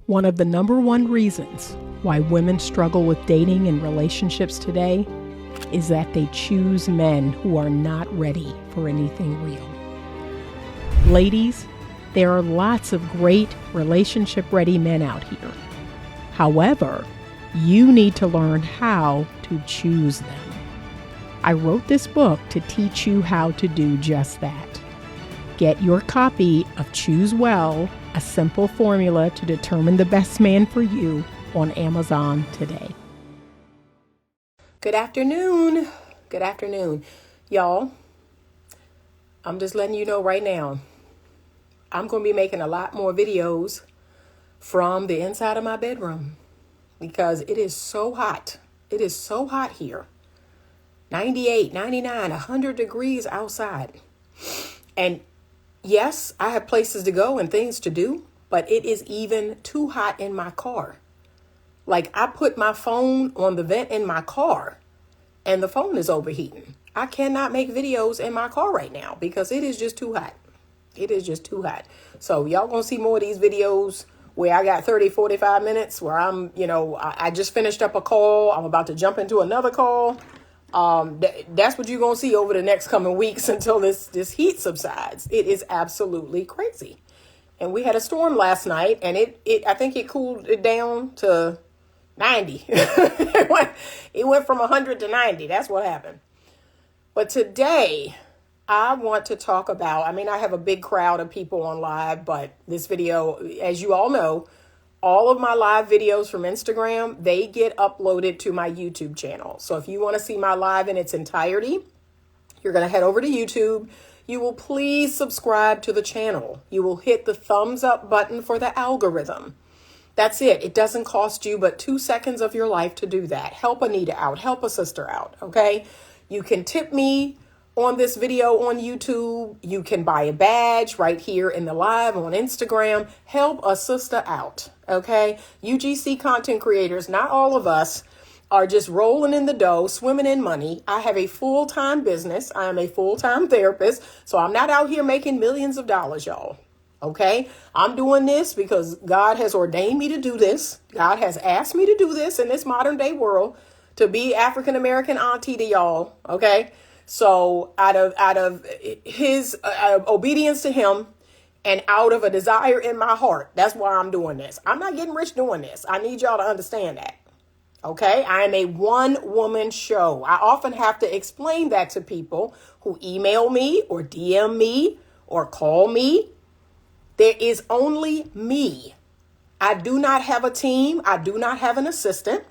One of the number one reasons why women struggle with dating and relationships today is that they choose men who are not ready for anything real. Ladies, there are lots of great relationship-ready men out here. However, you need to learn how to choose them. I wrote this book to teach you how to do just that. Get your copy of Choose Well, a simple formula to determine the best man for you on Amazon today. Good afternoon. Good afternoon. Y'all, I'm just letting you know right now, I'm going to be making a lot more videos from the inside of my bedroom because it is so hot. It is so hot here. 98, 99, 100 degrees outside. And yes, I have places to go and things to do, but it is even too hot in my car. Like, I put my phone on the vent in my car and the phone is overheating. I cannot make videos in my car right now because it is just too hot. It is just too hot. So y'all gonna see more of these videos where I got 30, 45 minutes where I just finished up a call. I'm about to jump into another call. That's what you're going to see over the next coming weeks until this heat subsides. It is absolutely crazy. And we had a storm last night and I think it cooled it down to 90. It went from 100 to 90. That's what happened. But today I want to talk about, I have a big crowd of people on live, but this video, as you all know, all of my live videos from Instagram, they get uploaded to my YouTube channel. So if you want to see my live in its entirety, you're going to head over to YouTube. You will please subscribe to the channel. You will hit the thumbs up button for the algorithm. That's it. It doesn't cost you but 2 seconds of your life to do that. Help Anita out. Help a sister out. Okay. You can tip me on this video on YouTube. You can buy a badge right here in the live on Instagram. Help a sister out. Okay. UGC content creators, not all of us are just rolling in the dough, swimming in money. I have a full-time business. I am a full-time therapist. So I'm not out here making millions of dollars, y'all. Okay. I'm doing this because God has ordained me to do this. God has asked me to do this in this modern day world, to be African-American auntie to y'all. Okay. So out of his obedience to him and out of a desire in my heart, that's why I'm doing this. I'm not getting rich doing this. I need y'all to understand that. Okay. I am a one-woman show. I often have to explain that to people who email me or DM me or call me. There is only me. I do not have a team. I do not have an assistant.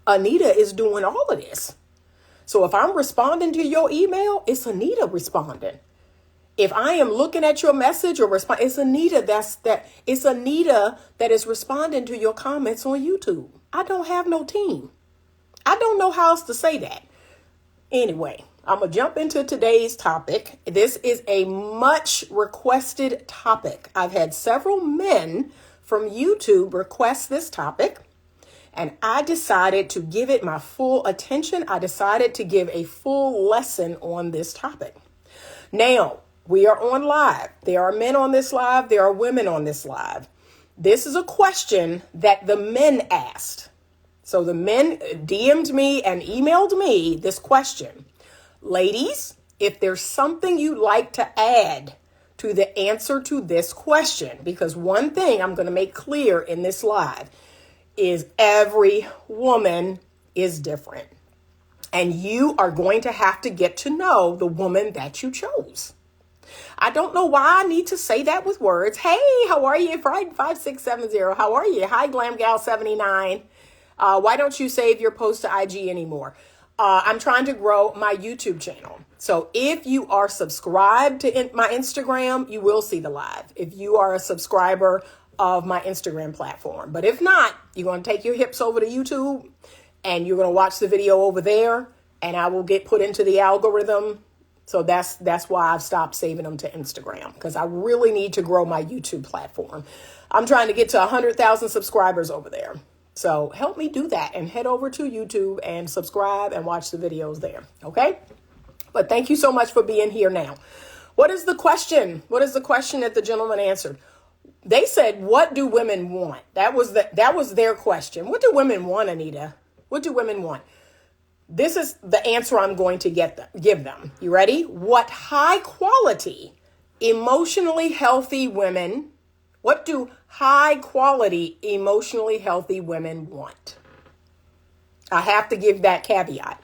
Anita is doing all of this. So if I'm responding to your email, it's Anita responding. If I am looking at your message or respond, it's Anita. It's Anita that is responding to your comments on YouTube. I don't have no team. I don't know how else to say that. Anyway, I'm going to jump into today's topic. This is a much requested topic. I've had several men from YouTube request this topic, and I decided to give it my full attention. I decided to give a full lesson on this topic. Now, we are on live. There are men on this live. There are women on this live. This is a question that the men asked. So the men DM'd me and emailed me this question. Ladies, if there's something you'd like to add to the answer to this question, because one thing I'm going to make clear in this live is every woman is different. And you are going to have to get to know the woman that you chose. I don't know why I need to say that with words. Hey, how are you? 5670. How are you? Hi, GlamGal79. Why don't you save your post to IG anymore? I'm trying to grow my YouTube channel. So if you are subscribed to my Instagram, you will see the live. If you are a subscriber of my Instagram platform. But if not, you're going to take your hips over to YouTube and you're going to watch the video over there, and I will get put into the algorithm. So that's why I've stopped saving them to Instagram, because I really need to grow my YouTube platform. I'm trying to get to 100,000 subscribers over there. So help me do that and head over to YouTube and subscribe and watch the videos there. Okay. But thank you so much for being here now. What is the question? What is the question that the gentleman answered? They said, what do women want? That was their question. What do women want, Anita? What do women want? This is the answer I'm going to give them. You ready? What high quality, emotionally healthy women, what do high quality, emotionally healthy women want? I have to give that caveat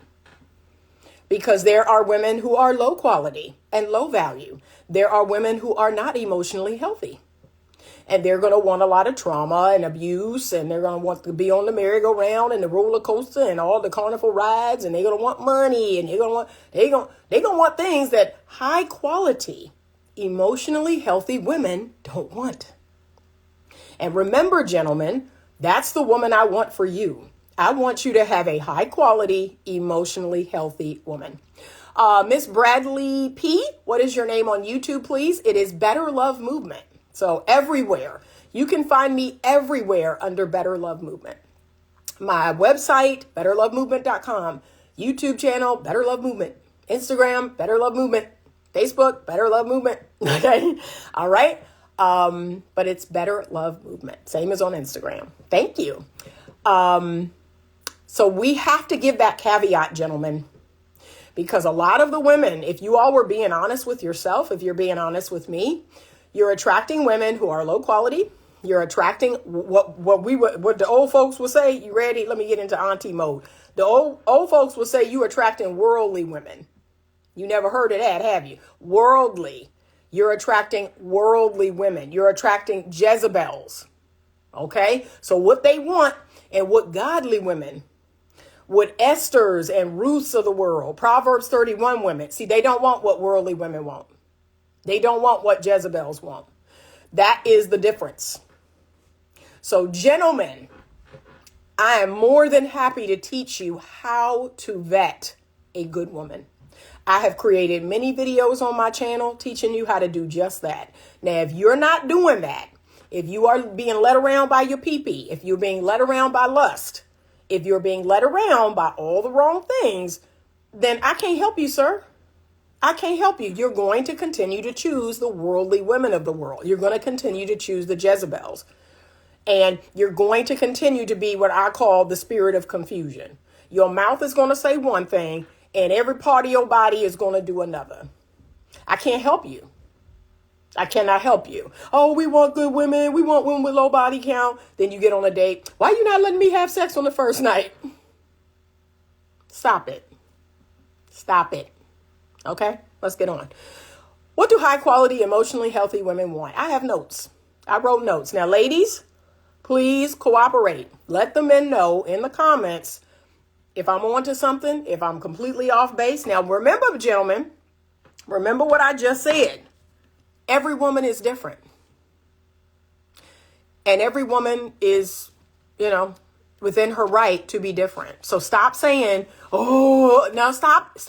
because there are women who are low quality and low value. There are women who are not emotionally healthy. And they're going to want a lot of trauma and abuse, and they're going to want to be on the merry-go-round and the roller coaster and all the carnival rides, and they're going to want money, and they're going to want things that high quality, emotionally healthy women don't want. And remember, gentlemen, that's the woman I want for you. I want you to have a high quality, emotionally healthy woman. Miss Bradley P., what is your name on YouTube, please? It is Better Love Movement. So everywhere. You can find me everywhere under Better Love Movement. My website, betterlovemovement.com. YouTube channel, Better Love Movement. Instagram, Better Love Movement. Facebook, Better Love Movement. Okay. All right. But it's Better Love Movement. Same as on Instagram. Thank you. So we have to give that caveat, gentlemen, because a lot of the women, if you all were being honest with yourself, if you're being honest with me, you're attracting women who are low quality. You're attracting what the old folks will say. You ready? Let me get into auntie mode. The old folks will say you're attracting worldly women. You never heard of that, have you? Worldly. You're attracting worldly women. You're attracting Jezebels. Okay? So what they want and what godly women, what Esthers and Ruths of the world, Proverbs 31 women, see, they don't want what worldly women want. They don't want what Jezebels want. That is the difference. So, gentlemen, I am more than happy to teach you how to vet a good woman. I have created many videos on my channel teaching you how to do just that. Now, if you're not doing that, if you are being led around by your pee-pee, if you're being led around by lust, if you're being led around by all the wrong things, then I can't help you, sir. I can't help you. You're going to continue to choose the worldly women of the world. You're going to continue to choose the Jezebels. And you're going to continue to be what I call the spirit of confusion. Your mouth is going to say one thing, and every part of your body is going to do another. I can't help you. I cannot help you. Oh, we want good women. We want women with low body count. Then you get on a date. Why are you not letting me have sex on the first night? Stop it. Stop it. Okay, let's get on. What do high quality, emotionally healthy women want? I have notes. I wrote notes. Now, ladies, please cooperate. Let the men know in the comments if I'm onto something, if I'm completely off base. Now, remember, gentlemen, remember what I just said. Every woman is different. And every woman is, within her right to be different. So stop saying, oh, no, stop.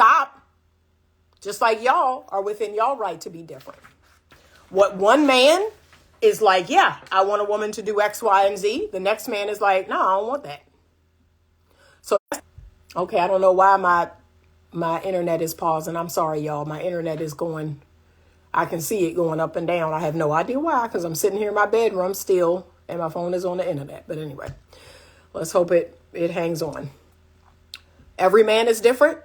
Just like y'all are within y'all right to be different. What one man is like, yeah, I want a woman to do X, Y, and Z. The next man is like, no, I don't want that. So, okay, I don't know why my internet is pausing. I'm sorry, y'all. My internet is going, I can see it going up and down. I have no idea why, because I'm sitting here in my bedroom still, and my phone is on the internet. But anyway, let's hope it hangs on. Every man is different.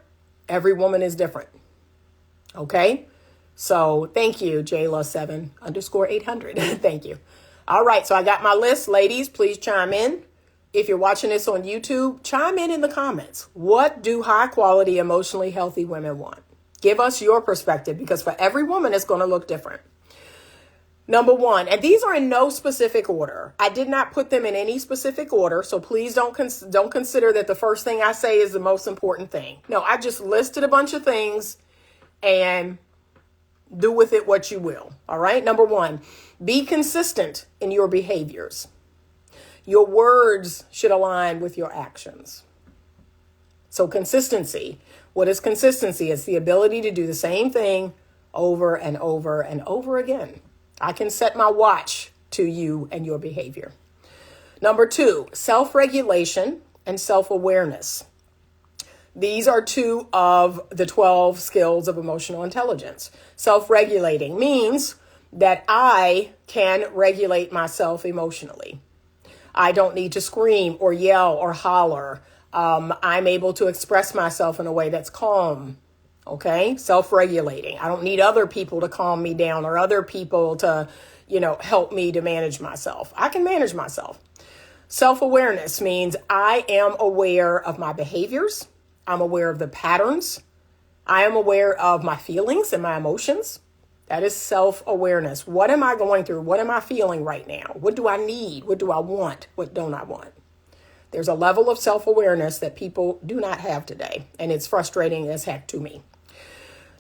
Every woman is different. Okay, so thank you, JLA7_800. Thank you. All right, so I got my list. Ladies, please chime in. If you're watching this on YouTube, chime in the comments. What do high quality, emotionally healthy women want? Give us your perspective, because for every woman, it's going to look different. Number one, and these are in no specific order. I did not put them in any specific order, so please don't consider that the first thing I say is the most important thing. No, I just listed a bunch of things and do with it what you will. All right. Number one, be consistent in your behaviors. Your words should align with your actions. So consistency. What is consistency? It's the ability to do the same thing over and over and over again. I can set my watch to you and your behavior. Number two, self-regulation and self-awareness. These are 2 of the 12 skills of emotional intelligence. Self-regulating means that I can regulate myself emotionally. I don't need to scream or yell or holler. I'm able to express myself in a way that's calm. Okay. Self-regulating. I don't need other people to calm me down or other people to, help me to manage myself. I can manage myself. Self-awareness means I am aware of my behaviors. I'm aware of the patterns. I am aware of my feelings and my emotions. That is self-awareness. What am I going through? What am I feeling right now? What do I need? What do I want? What don't I want? There's a level of self-awareness that people do not have today, and it's frustrating as heck to me.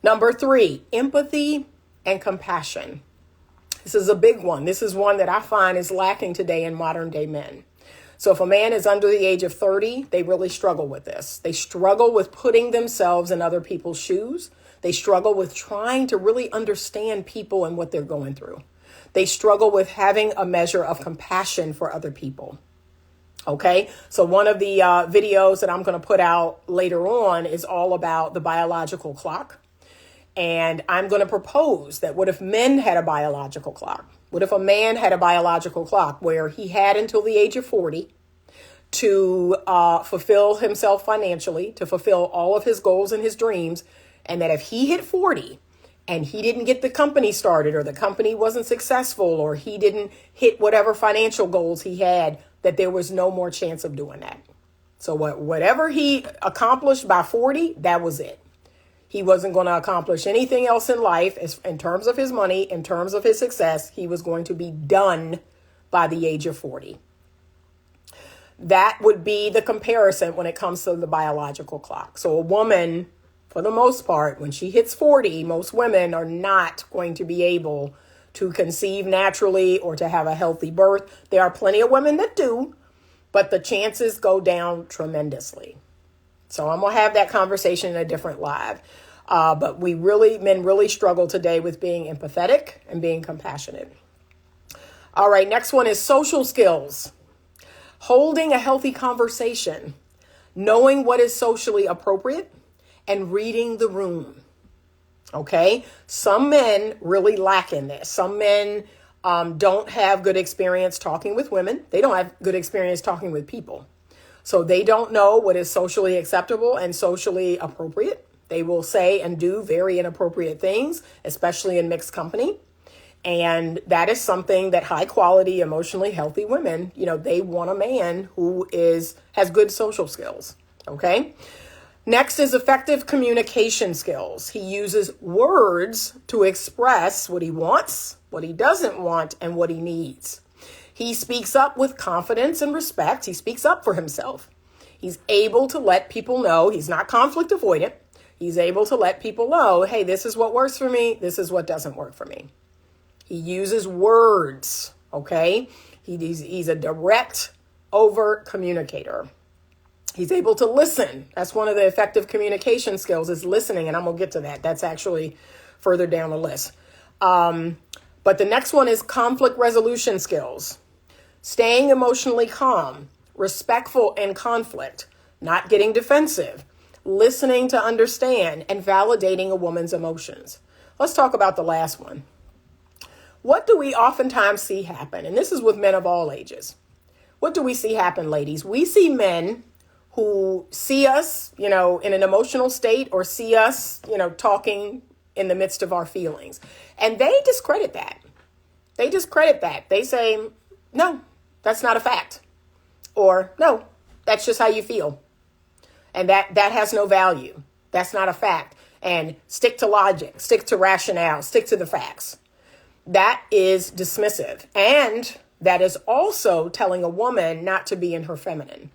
Number 3, empathy and compassion. This is a big one. This is one that I find is lacking today in modern day men. So if a man is under the age of 30, they really struggle with this. They struggle with putting themselves in other people's shoes. They struggle with trying to really understand people and what they're going through. They struggle with having a measure of compassion for other people. Okay, so one of the videos that I'm going to put out later on is all about the biological clock. And I'm going to propose that what if men had a biological clock? What if a man had a biological clock where he had until the age of 40 to fulfill himself financially, to fulfill all of his goals and his dreams, and that if he hit 40 and he didn't get the company started or the company wasn't successful or he didn't hit whatever financial goals he had, that there was no more chance of doing that. So whatever he accomplished by 40, that was it. He wasn't going to accomplish anything else in life in terms of his money, in terms of his success. He was going to be done by the age of 40. That would be the comparison when it comes to the biological clock. So a woman, for the most part, when she hits 40, most women are not going to be able to conceive naturally or to have a healthy birth. There are plenty of women that do, but the chances go down tremendously. So I'm going to have that conversation in a different live. But men really struggle today with being empathetic and being compassionate. All right, next one is social skills. Holding a healthy conversation, knowing what is socially appropriate, and reading the room. Okay, some men really lack in this. Some men don't have good experience talking with women. They don't have good experience talking with people. So they don't know what is socially acceptable and socially appropriate. They will say and do very inappropriate things, especially in mixed company. And that is something that high quality, emotionally healthy women, they want a man who has good social skills. Okay. Next is effective communication skills. He uses words to express what he wants, what he doesn't want, and what he needs. He speaks up with confidence and respect. He speaks up for himself. He's able to let people know he's not conflict avoidant. He's able to let people know, hey, this is what works for me. This is what doesn't work for me. He uses words. Okay. He's a direct, overt communicator. He's able to listen. That's one of the effective communication skills is listening. And I'm going to get to that. That's actually further down the list. But the next one is conflict resolution skills. Staying emotionally calm, respectful in conflict, not getting defensive, listening to understand, and validating a woman's emotions. Let's talk about the last one. What do we oftentimes see happen? And this is with men of all ages. What do we see happen, ladies? We see men who see us, in an emotional state or see us, talking in the midst of our feelings. And they discredit that. They say, no, that's not a fact. Or, no, that's just how you feel. And that has no value. That's not a fact. And stick to logic, stick to rationale, stick to the facts. That is dismissive. And that is also telling a woman not to be in her feminine.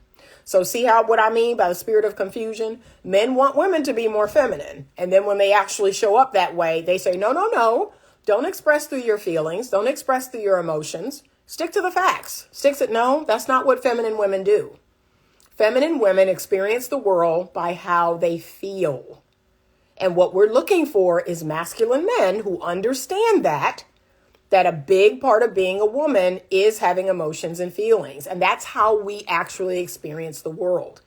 So see what I mean by the spirit of confusion? Men want women to be more feminine. And then when they actually show up that way, they say, no. Don't express through your feelings. Don't express through your emotions. Stick to the facts. No, that's not what feminine women do. Feminine women experience the world by how they feel. And what we're looking for is masculine men who understand that a big part of being a woman is having emotions and feelings. And that's how we actually experience the world.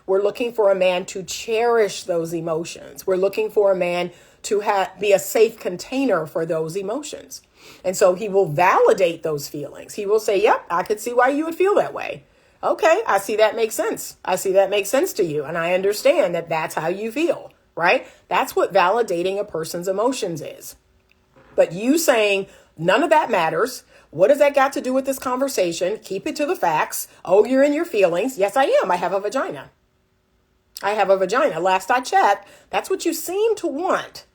We're looking for a man to cherish those emotions. We're looking for a man to be a safe container for those emotions. And so he will validate those feelings. He will say, yep, I could see why you would feel that way. Okay, I see that makes sense. I see that makes sense to you. And I understand that that's how you feel, right? That's what validating a person's emotions is. But you saying none of that matters. What does that got to do with this conversation? Keep it to the facts. Oh, you're in your feelings. Yes, I am. I have a vagina. I have a vagina. Last I checked, that's what you seem to want.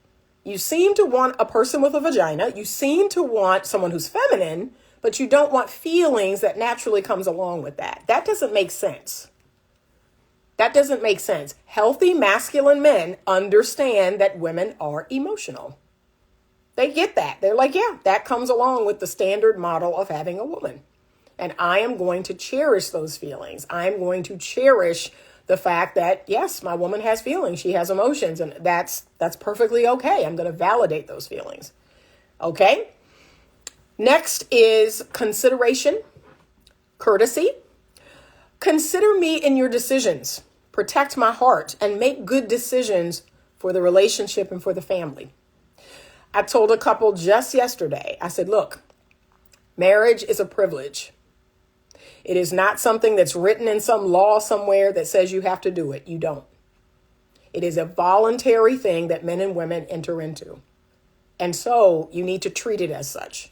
You seem to want a person with a vagina. You seem to want someone who's feminine, but you don't want feelings that naturally comes along with that. That doesn't make sense. That doesn't make sense. Healthy masculine men understand that women are emotional. They get that. They're like, yeah, that comes along with the standard model of having a woman. And I am going to cherish those feelings. I'm going to cherish the fact that, yes, my woman has feelings. She has emotions, and that's perfectly okay. I'm going to validate those feelings. Okay. Next is consideration, courtesy. Consider me in your decisions. Protect my heart and make good decisions for the relationship and for the family. I told a couple just yesterday, I said, look, marriage is a privilege. It is not something that's written in some law somewhere that says you have to do it. You don't. It is a voluntary thing that men and women enter into. And so you need to treat it as such.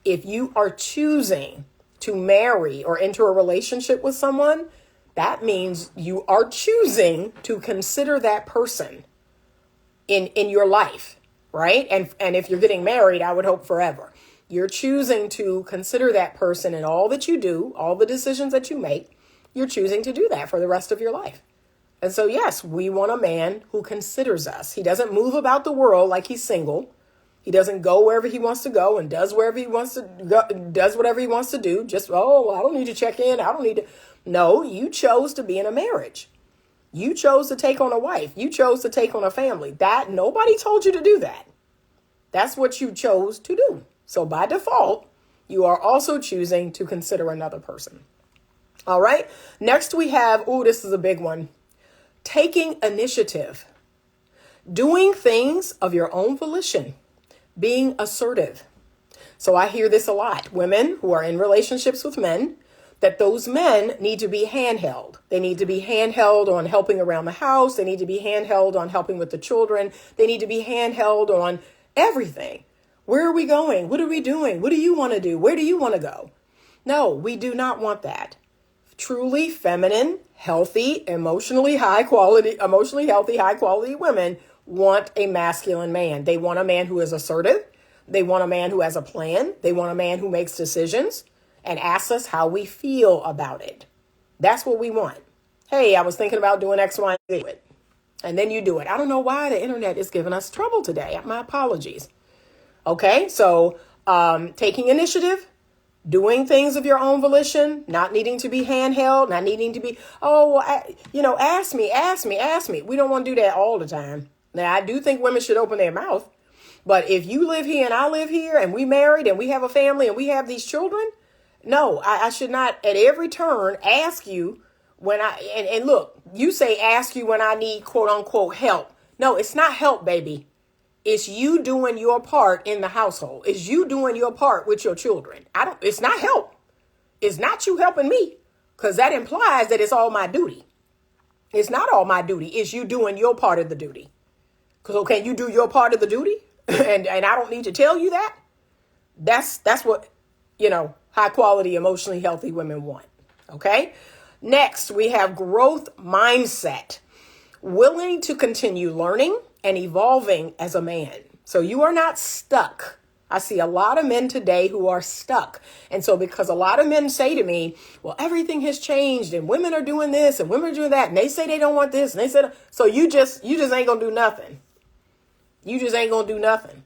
If you are choosing to marry or enter a relationship with someone, that means you are choosing to consider that person in your life, right? And if you're getting married, I would hope forever. You're choosing to consider that person in all that you do, all the decisions that you make. You're choosing to do that for the rest of your life. And so, yes, we want a man who considers us. He doesn't move about the world like he's single. He doesn't go wherever he wants to go and does wherever he wants to go, does whatever he wants to do. Just, oh, I don't need to check in. I don't need to. No, you chose to be in a marriage. You chose to take on a wife. You chose to take on a family. That nobody told you to do that. That's what you chose to do. So by default, you are also choosing to consider another person. All right. Next we have, this is a big one. Taking initiative. Doing things of your own volition. Being assertive. So I hear this a lot. Women who are in relationships with men, that those men need to be handheld. They need to be handheld on helping around the house. They need to be handheld on helping with the children. They need to be handheld on everything. Where are we going? What are we doing? What do you want to do? Where do you want to go? No, we do not want that. Truly feminine, healthy, emotionally healthy, high quality women want a masculine man. They want a man who is assertive. They want a man who has a plan. They want a man who makes decisions and asks us how we feel about it. That's what we want. Hey, I was thinking about doing X, Y, and Z. And then you do it. I don't know why the internet is giving us trouble today. My apologies. Okay, so taking initiative, doing things of your own volition, not needing to be handheld, not needing to be, ask me. We don't want to do that all the time. Now, I do think women should open their mouth. But if you live here and I live here and we married and we have a family and we have these children, no, I should not at every turn ask you when and look, you say ask you when I need quote unquote help. No, it's not help, baby. It's you doing your part in the household. It's you doing your part with your children. It's not help. It's not you helping me, because that implies that it's all my duty. It's not all my duty. It's you doing your part of the duty. Because, okay, you do your part of the duty and I don't need to tell you that. That's what, high quality, emotionally healthy women want. Okay. Next, we have growth mindset, willing to continue learning and evolving as a man. So you are not stuck. I see a lot of men today who are stuck. And so because a lot of men say to me, well, everything has changed and women are doing this and women are doing that. And they say they don't want this. And they said, so you just ain't going to do nothing. You just ain't going to do nothing.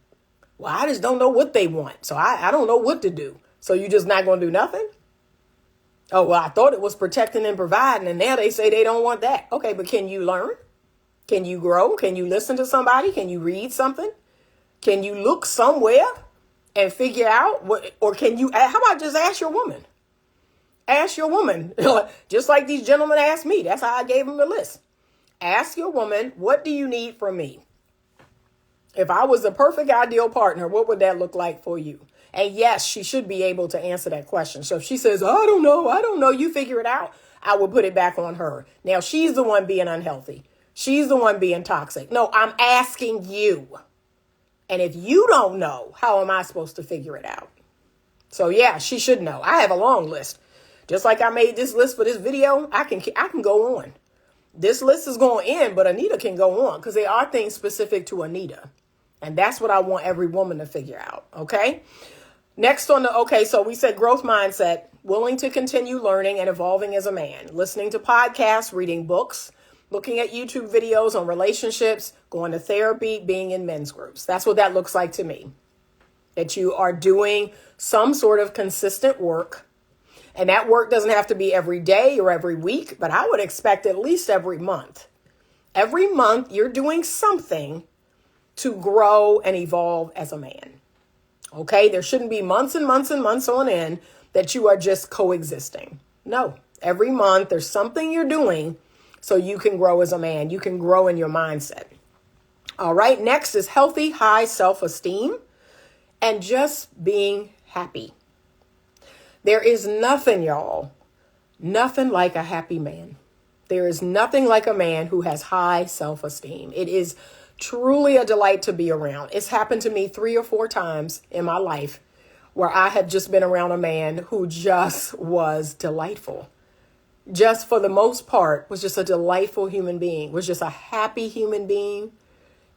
Well, I just don't know what they want. So I don't know what to do. So you just not going to do nothing? Oh, well, I thought it was protecting and providing. And now they say they don't want that. Okay, but can you learn? Can you grow? Can you listen to somebody? Can you read something? Can you look somewhere and figure out what, or can you, how about just ask your woman? Ask your woman, just like these gentlemen asked me. That's how I gave them the list. Ask your woman, what do you need from me? If I was the perfect ideal partner, what would that look like for you? And yes, she should be able to answer that question. So if she says, I don't know, you figure it out, I will put it back on her. Now she's the one being unhealthy. She's the one being toxic. No, I'm asking you. And if you don't know, how am I supposed to figure it out? So yeah, she should know. I have a long list. Just like I made this list for this video, I can go on. This list is going in, but Anita can go on because there are things specific to Anita. And that's what I want every woman to figure out. Okay. Next on so we said growth mindset, willing to continue learning and evolving as a man, listening to podcasts, reading books, looking at YouTube videos on relationships, going to therapy, being in men's groups. That's what that looks like to me. That you are doing some sort of consistent work. And that work doesn't have to be every day or every week, but I would expect at least every month. Every month you're doing something to grow and evolve as a man. Okay, there shouldn't be months and months and months on end that you are just coexisting. No, every month there's something you're doing so you can grow as a man. You can grow in your mindset. All right, next is healthy, high self-esteem and just being happy. There is nothing, y'all, nothing like a happy man. There is nothing like a man who has high self-esteem. It is truly a delight to be around. It's happened to me 3 or 4 times in my life where I have just been around a man who just was delightful. Just for the most part was just a delightful human being, was just a happy human being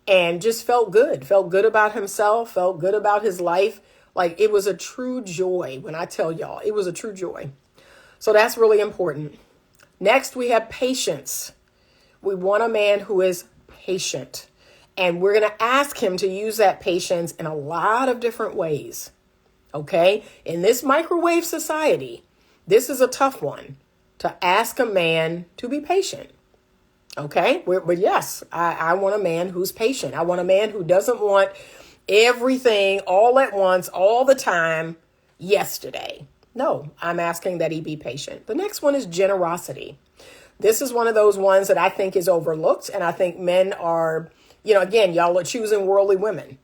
and just felt good about himself, felt good about his life. Like it was a true joy when I tell y'all, it was a true joy. So that's really important. Next, we have patience. We want a man who is patient. And we're going to ask him to use that patience in a lot of different ways. Okay. In this microwave society, this is a tough one to ask a man to be patient. Okay. But yes, I want a man who's patient. I want a man who doesn't want everything all at once, all the time, yesterday. No, I'm asking that he be patient. The next one is generosity. This is one of those ones that I think is overlooked. And I think men are, again, y'all are choosing worldly women.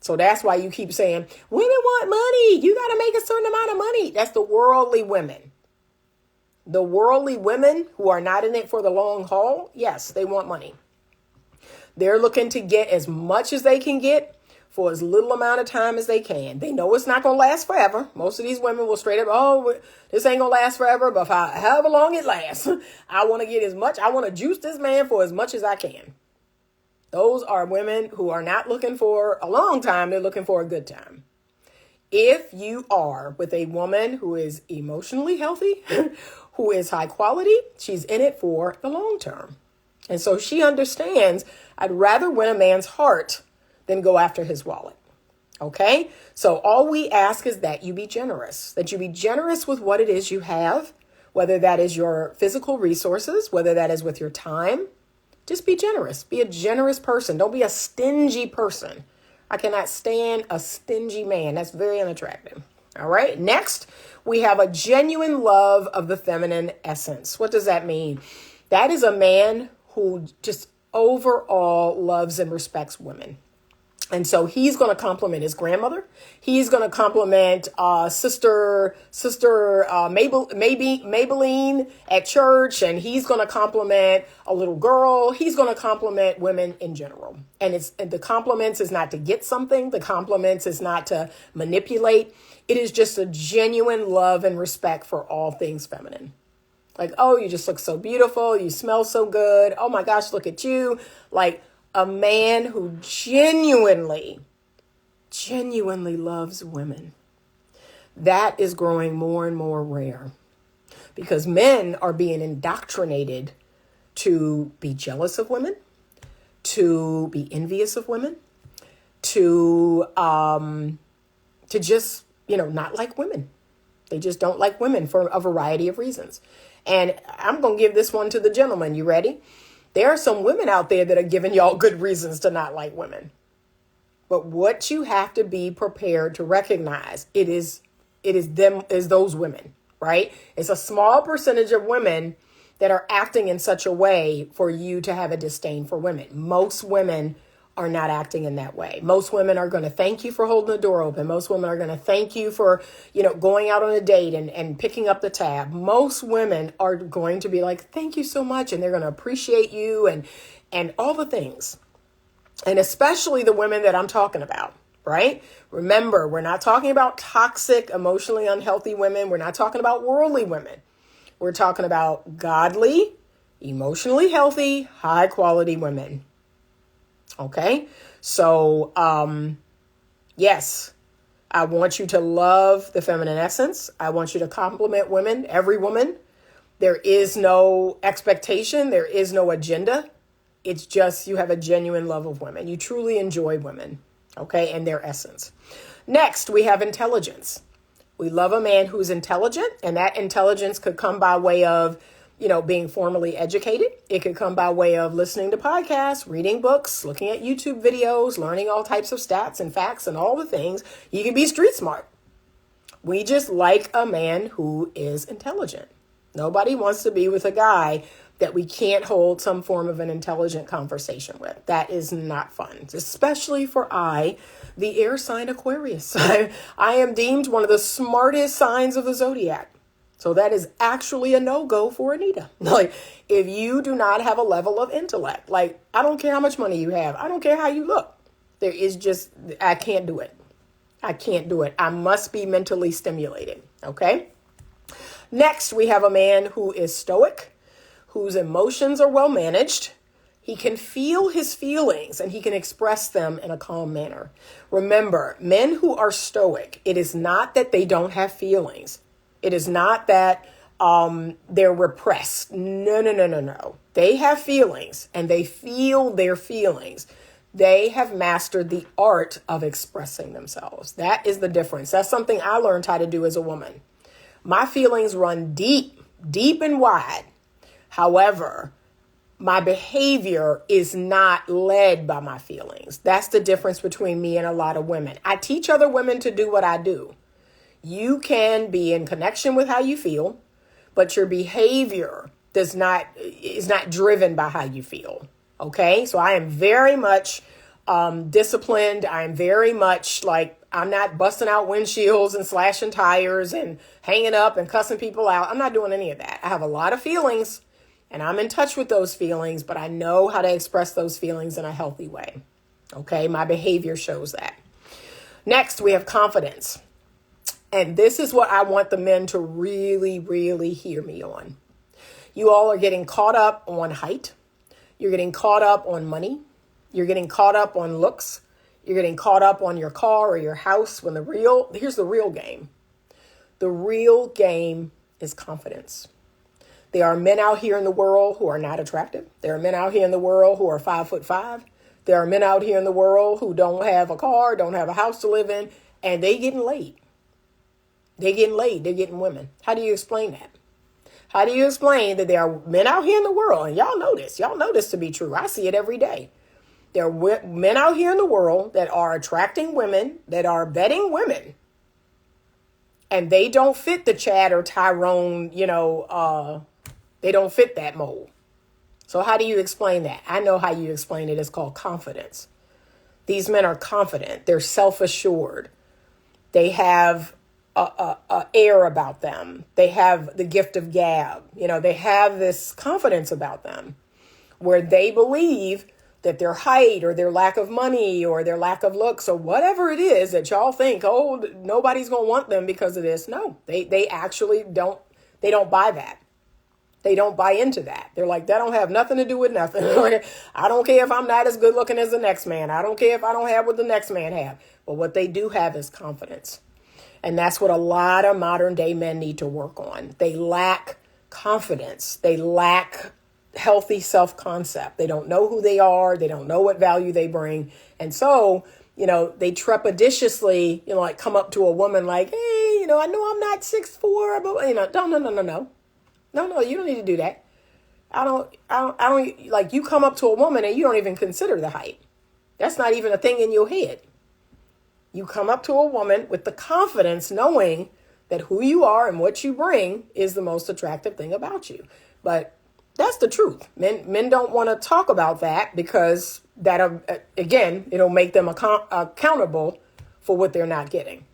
So that's why you keep saying, women want money. You got to make a certain amount of money. That's the worldly women. The worldly women who are not in it for the long haul. Yes, they want money. They're looking to get as much as they can get for as little amount of time as they can. They know it's not going to last forever. Most of these women will straight up, this ain't going to last forever, but for however long it lasts, I want to get as much. I want to juice this man for as much as I can. Those are women who are not looking for a long time. They're looking for a good time. If you are with a woman who is emotionally healthy, who is high quality, she's in it for the long term. And so she understands, I'd rather win a man's heart than go after his wallet. Okay. So all we ask is that you be generous, with what it is you have, whether that is your physical resources, whether that is with your time. Just be generous. Be a generous person. Don't be a stingy person. I cannot stand a stingy man. That's very unattractive. All right. Next, we have a genuine love of the feminine essence. What does that mean? That is a man who just overall loves and respects women. And so he's going to compliment his grandmother. He's going to compliment sister Maybelline at church. And he's going to compliment a little girl. He's going to compliment women in general. And the compliments is not to get something. The compliments is not to manipulate. It is just a genuine love and respect for all things feminine. Like, oh, you just look so beautiful. You smell so good. Oh my gosh, look at you. Like, a man who genuinely loves women. That is growing more and more rare because men are being indoctrinated to be jealous of women, to be envious of women, to just, not like women. They just don't like women for a variety of reasons. And I'm going to give this one to the gentleman. You ready? There are some women out there that are giving y'all good reasons to not like women. But what you have to be prepared to recognize, it is those women, right? It's a small percentage of women that are acting in such a way for you to have a disdain for women. Most women are not acting in that way. Most women are going to thank you for holding the door open. Most women are going to thank you for, going out on a date and picking up the tab. Most women are going to be like, thank you so much. And they're going to appreciate you and all the things. And especially the women that I'm talking about, right? Remember, we're not talking about toxic, emotionally unhealthy women. We're not talking about worldly women. We're talking about godly, emotionally healthy, high quality women. Okay. So, yes, I want you to love the feminine essence. I want you to compliment women, every woman. There is no expectation. There is no agenda. It's just you have a genuine love of women. You truly enjoy women, okay, and their essence. Next, we have intelligence. We love a man who's intelligent, and that intelligence could come by way of, being formally educated. It could come by way of listening to podcasts, reading books, looking at YouTube videos, learning all types of stats and facts and all the things. You can be street smart. We just like a man who is intelligent. Nobody wants to be with a guy that we can't hold some form of an intelligent conversation with. That is not fun, especially for the air sign Aquarius. I am deemed one of the smartest signs of the zodiac. So that is actually a no-go for Anita. Like, if you do not have a level of intellect, like, I don't care how much money you have. I don't care how you look. I can't do it. I can't do it. I must be mentally stimulated. Okay. Next, we have a man who is stoic, whose emotions are well managed. He can feel his feelings and he can express them in a calm manner. Remember, men who are stoic, it is not that they don't have feelings. It is not that they're repressed. No. They have feelings and they feel their feelings. They have mastered the art of expressing themselves. That is the difference. That's something I learned how to do as a woman. My feelings run deep, deep and wide. However, my behavior is not led by my feelings. That's the difference between me and a lot of women. I teach other women to do what I do. You can be in connection with how you feel, but your behavior is not driven by how you feel. Okay, so I am very much disciplined. I am very much like, I'm not busting out windshields and slashing tires and hanging up and cussing people out. I'm not doing any of that. I have a lot of feelings and I'm in touch with those feelings, but I know how to express those feelings in a healthy way. Okay, my behavior shows that. Next, we have confidence. And this is what I want the men to really, really hear me on. You all are getting caught up on height. You're getting caught up on money. You're getting caught up on looks. You're getting caught up on your car or your house when here's the real game. The real game is confidence. There are men out here in the world who are not attractive. There are men out here in the world who are 5'5". There are men out here in the world who don't have a car, don't have a house to live in, and they getting laid. They're getting laid. They're getting women. How do you explain that? How do you explain that there are men out here in the world, and y'all know this. Y'all know this to be true. I see it every day. There are men out here in the world that are attracting women, that are vetting women, and they don't fit the Chad or Tyrone, they don't fit that mold. So how do you explain that? I know how you explain it. It's called confidence. These men are confident. They're self-assured. They have a air about them. They have the gift of gab. They have this confidence about them where they believe that their height or their lack of money or their lack of looks or whatever it is that y'all think, oh, nobody's going to want them because of this. No, they actually don't. They don't buy that. They don't buy into that. They're like, that don't have nothing to do with nothing. I don't care if I'm not as good looking as the next man. I don't care if I don't have what the next man have. But what they do have is confidence. And that's what a lot of modern day men need to work on. They lack confidence. They lack healthy self-concept. They don't know who they are. They don't know what value they bring. And so, they trepidatiously, come up to a woman like, hey, I know I'm not 6'4", but, No, you don't need to do that. I don't like you come up to a woman and you don't even consider the height. That's not even a thing in your head. You come up to a woman with the confidence knowing that who you are and what you bring is the most attractive thing about you. But that's the truth. Men don't want to talk about that because that, again, it'll make them accountable for what they're not getting.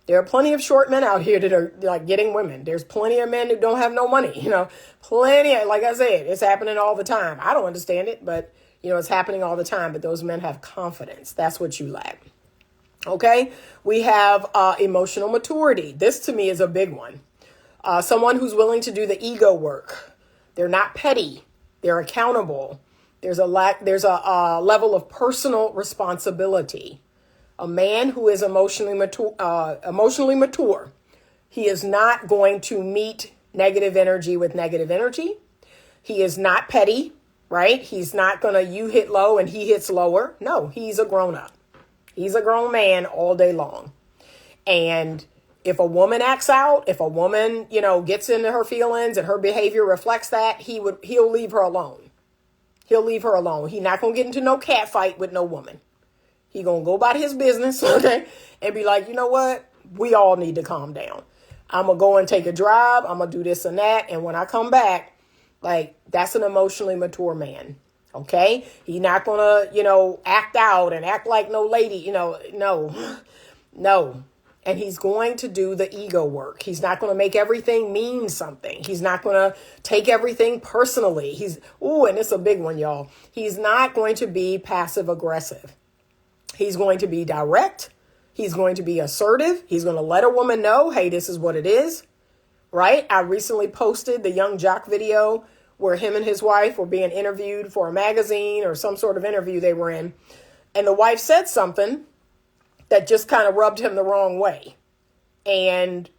There are plenty of short men out here that are like getting women. There's plenty of men that don't have no money, plenty of, like I said, it's happening all the time. I don't understand it, but it's happening all the time. But those men have confidence. That's what you lack. Okay. We have emotional maturity. This to me is a big one. Someone who's willing to do the ego work. They're not petty. They're accountable. There's a level of personal responsibility. A man who is emotionally mature, he is not going to meet negative energy with negative energy. He is not petty, right? He's not going to, you hit low and he hits lower. No, he's a grown up. He's a grown man all day long. And if a woman acts out, if a woman, gets into her feelings and her behavior reflects that, he'll leave her alone. He'll leave her alone. He's not going to get into no cat fight with no woman. He going to go about his business, okay, and be like, you know what? We all need to calm down. I'm going to go and take a drive. I'm going to do this and that. And when I come back, like, that's an emotionally mature man, okay? He's not going to, act out and act like no lady, no. And he's going to do the ego work. He's not going to make everything mean something. He's not going to take everything personally. And it's a big one, y'all. He's not going to be passive aggressive. He's going to be direct. He's going to be assertive. He's going to let a woman know, hey, this is what it is, right? I recently posted the Young Jock video where him and his wife were being interviewed for a magazine or some sort of interview they were in. And the wife said something that just kind of rubbed him the wrong way. And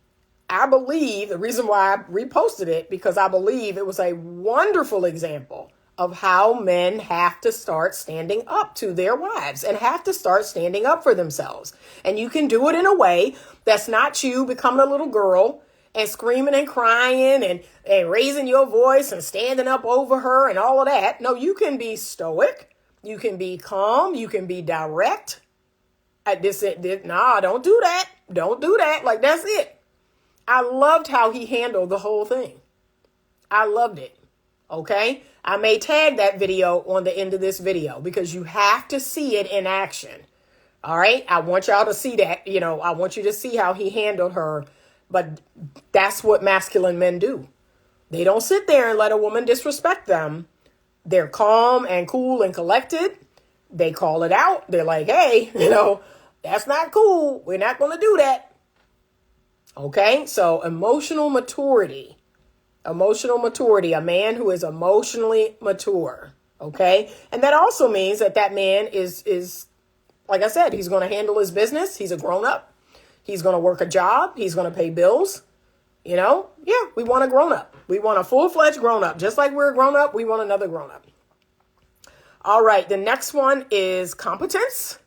I believe the reason why I reposted it, because I believe it was a wonderful example of how men have to start standing up to their wives and have to start standing up for themselves. And you can do it in a way that's not you becoming a little girl and screaming and crying and raising your voice and standing up over her and all of that. No, you can be stoic. You can be calm. You can be direct. Don't do that. Don't do that. Like, that's it. I loved how he handled the whole thing. I loved it. Okay. I may tag that video on the end of this video because you have to see it in action. All right. I want y'all to see that, I want you to see how he handled her. But that's what masculine men do. They don't sit there and let a woman disrespect them. They're calm and cool and collected. They call it out. They're like, hey, that's not cool. We're not going to do that. Okay. So emotional maturity, a man who is emotionally mature. Okay. And that also means that man is, like I said, he's going to handle his business. He's a grown up. He's going to work a job. He's going to pay bills. We want a grown up. We want a full-fledged grown up. Just like we're a grown up, we want another grown up. All right. The next one is competence.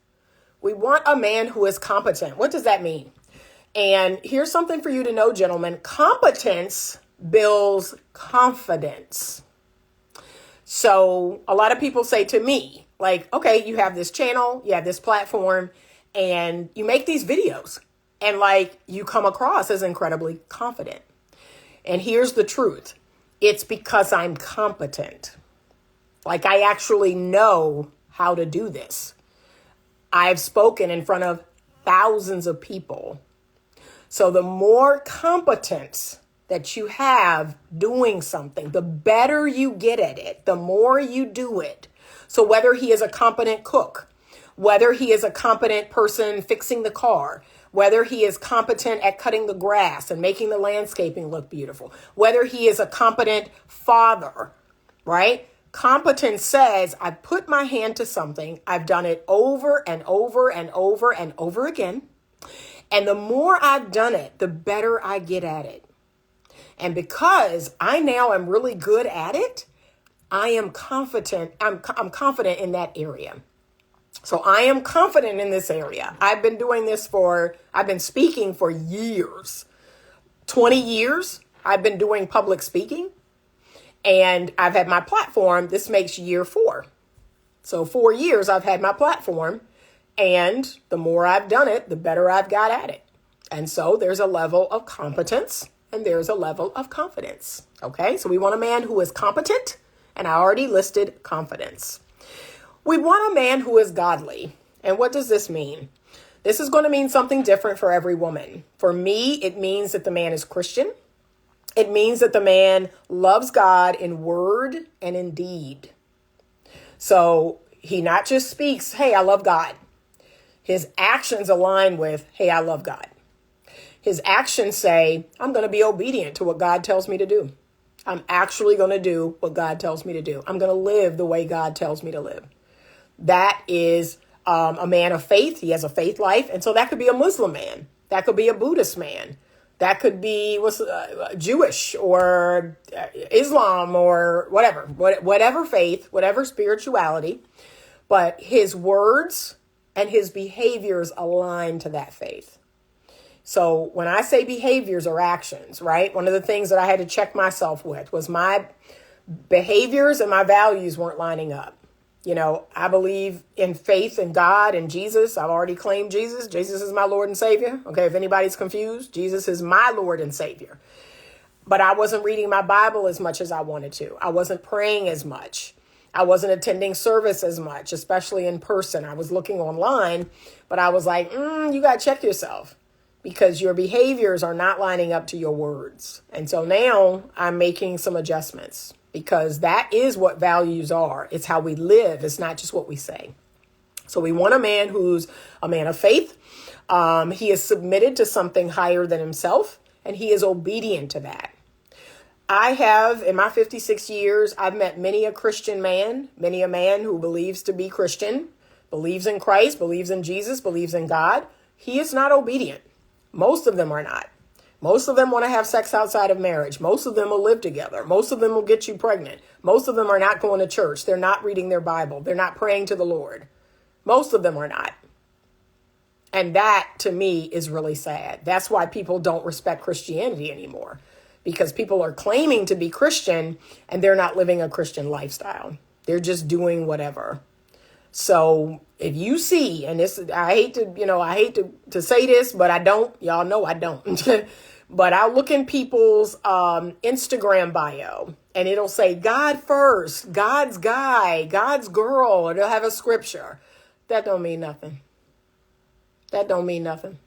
We want a man who is competent. What does that mean? And here's something for you to know, gentlemen. Competence builds confidence. So a lot of people say to me, like, okay, you have this channel, you have this platform, and you make these videos, and like you come across as incredibly confident. And here's the truth. It's because I'm competent. Like, I actually know how to do this. I've spoken in front of thousands of people. So the more competence that you have doing something, the better you get at it, the more you do it. So whether he is a competent cook, whether he is a competent person fixing the car, whether he is competent at cutting the grass and making the landscaping look beautiful, whether he is a competent father, right? Competence says, I put my hand to something. I've done it over and over and over and over again. And the more I've done it, the better I get at it. And because I now am really good at it, I am confident. I'm confident in that area. So I am confident in this area. I've been speaking for years, 20 years. I've been doing public speaking, and I've had my platform. This makes year 4. So 4 years I've had my platform, and the more I've done it, the better I've got at it. And so there's a level of competence and there's a level of confidence. Okay. So we want a man who is competent, and I already listed confidence. We want a man who is godly. And what does this mean? This is going to mean something different for every woman. For me, it means that the man is Christian. It means that the man loves God in word and in deed. So he not just speaks, hey, I love God. His actions align with, hey, I love God. His actions say, I'm going to be obedient to what God tells me to do. I'm actually going to do what God tells me to do. I'm going to live the way God tells me to live. That is a man of faith. He has a faith life. And so that could be a Muslim man. That could be a Buddhist man. That could be Jewish or Islam or whatever faith, whatever spirituality. But his words and his behaviors align to that faith. So when I say behaviors or actions, right, one of the things that I had to check myself with was my behaviors and my values weren't lining up. You know, I believe in faith in God and Jesus. I've already claimed Jesus. Jesus is my Lord and Savior. Okay, if anybody's confused, Jesus is my Lord and Savior. But I wasn't reading my Bible as much as I wanted to. I wasn't praying as much. I wasn't attending service as much, especially in person. I was looking online, but I was like, you got to check yourself because your behaviors are not lining up to your words. And so now I'm making some adjustments because that is what values are. It's how we live. It's not just what we say. So we want a man who's a man of faith. He is submitted to something higher than himself, and he is obedient to that. I have, in my 56 years, I've met many a Christian man, many a man who believes to be Christian, believes in Christ, believes in Jesus, believes in God. He is not obedient. Most of them are not. Most of them want to have sex outside of marriage. Most of them will live together. Most of them will get you pregnant. Most of them are not going to church. They're not reading their Bible. They're not praying to the Lord. Most of them are not. And that, to me, is really sad. That's why people don't respect Christianity anymore. Because people are claiming to be Christian and they're not living a Christian lifestyle. They're just doing whatever. So if you see, and this, I hate to say this, but I don't, y'all know I don't. But I'll look in people's Instagram bio and it'll say God first, God's guy, God's girl, or they'll have a scripture. That don't mean nothing. That don't mean nothing.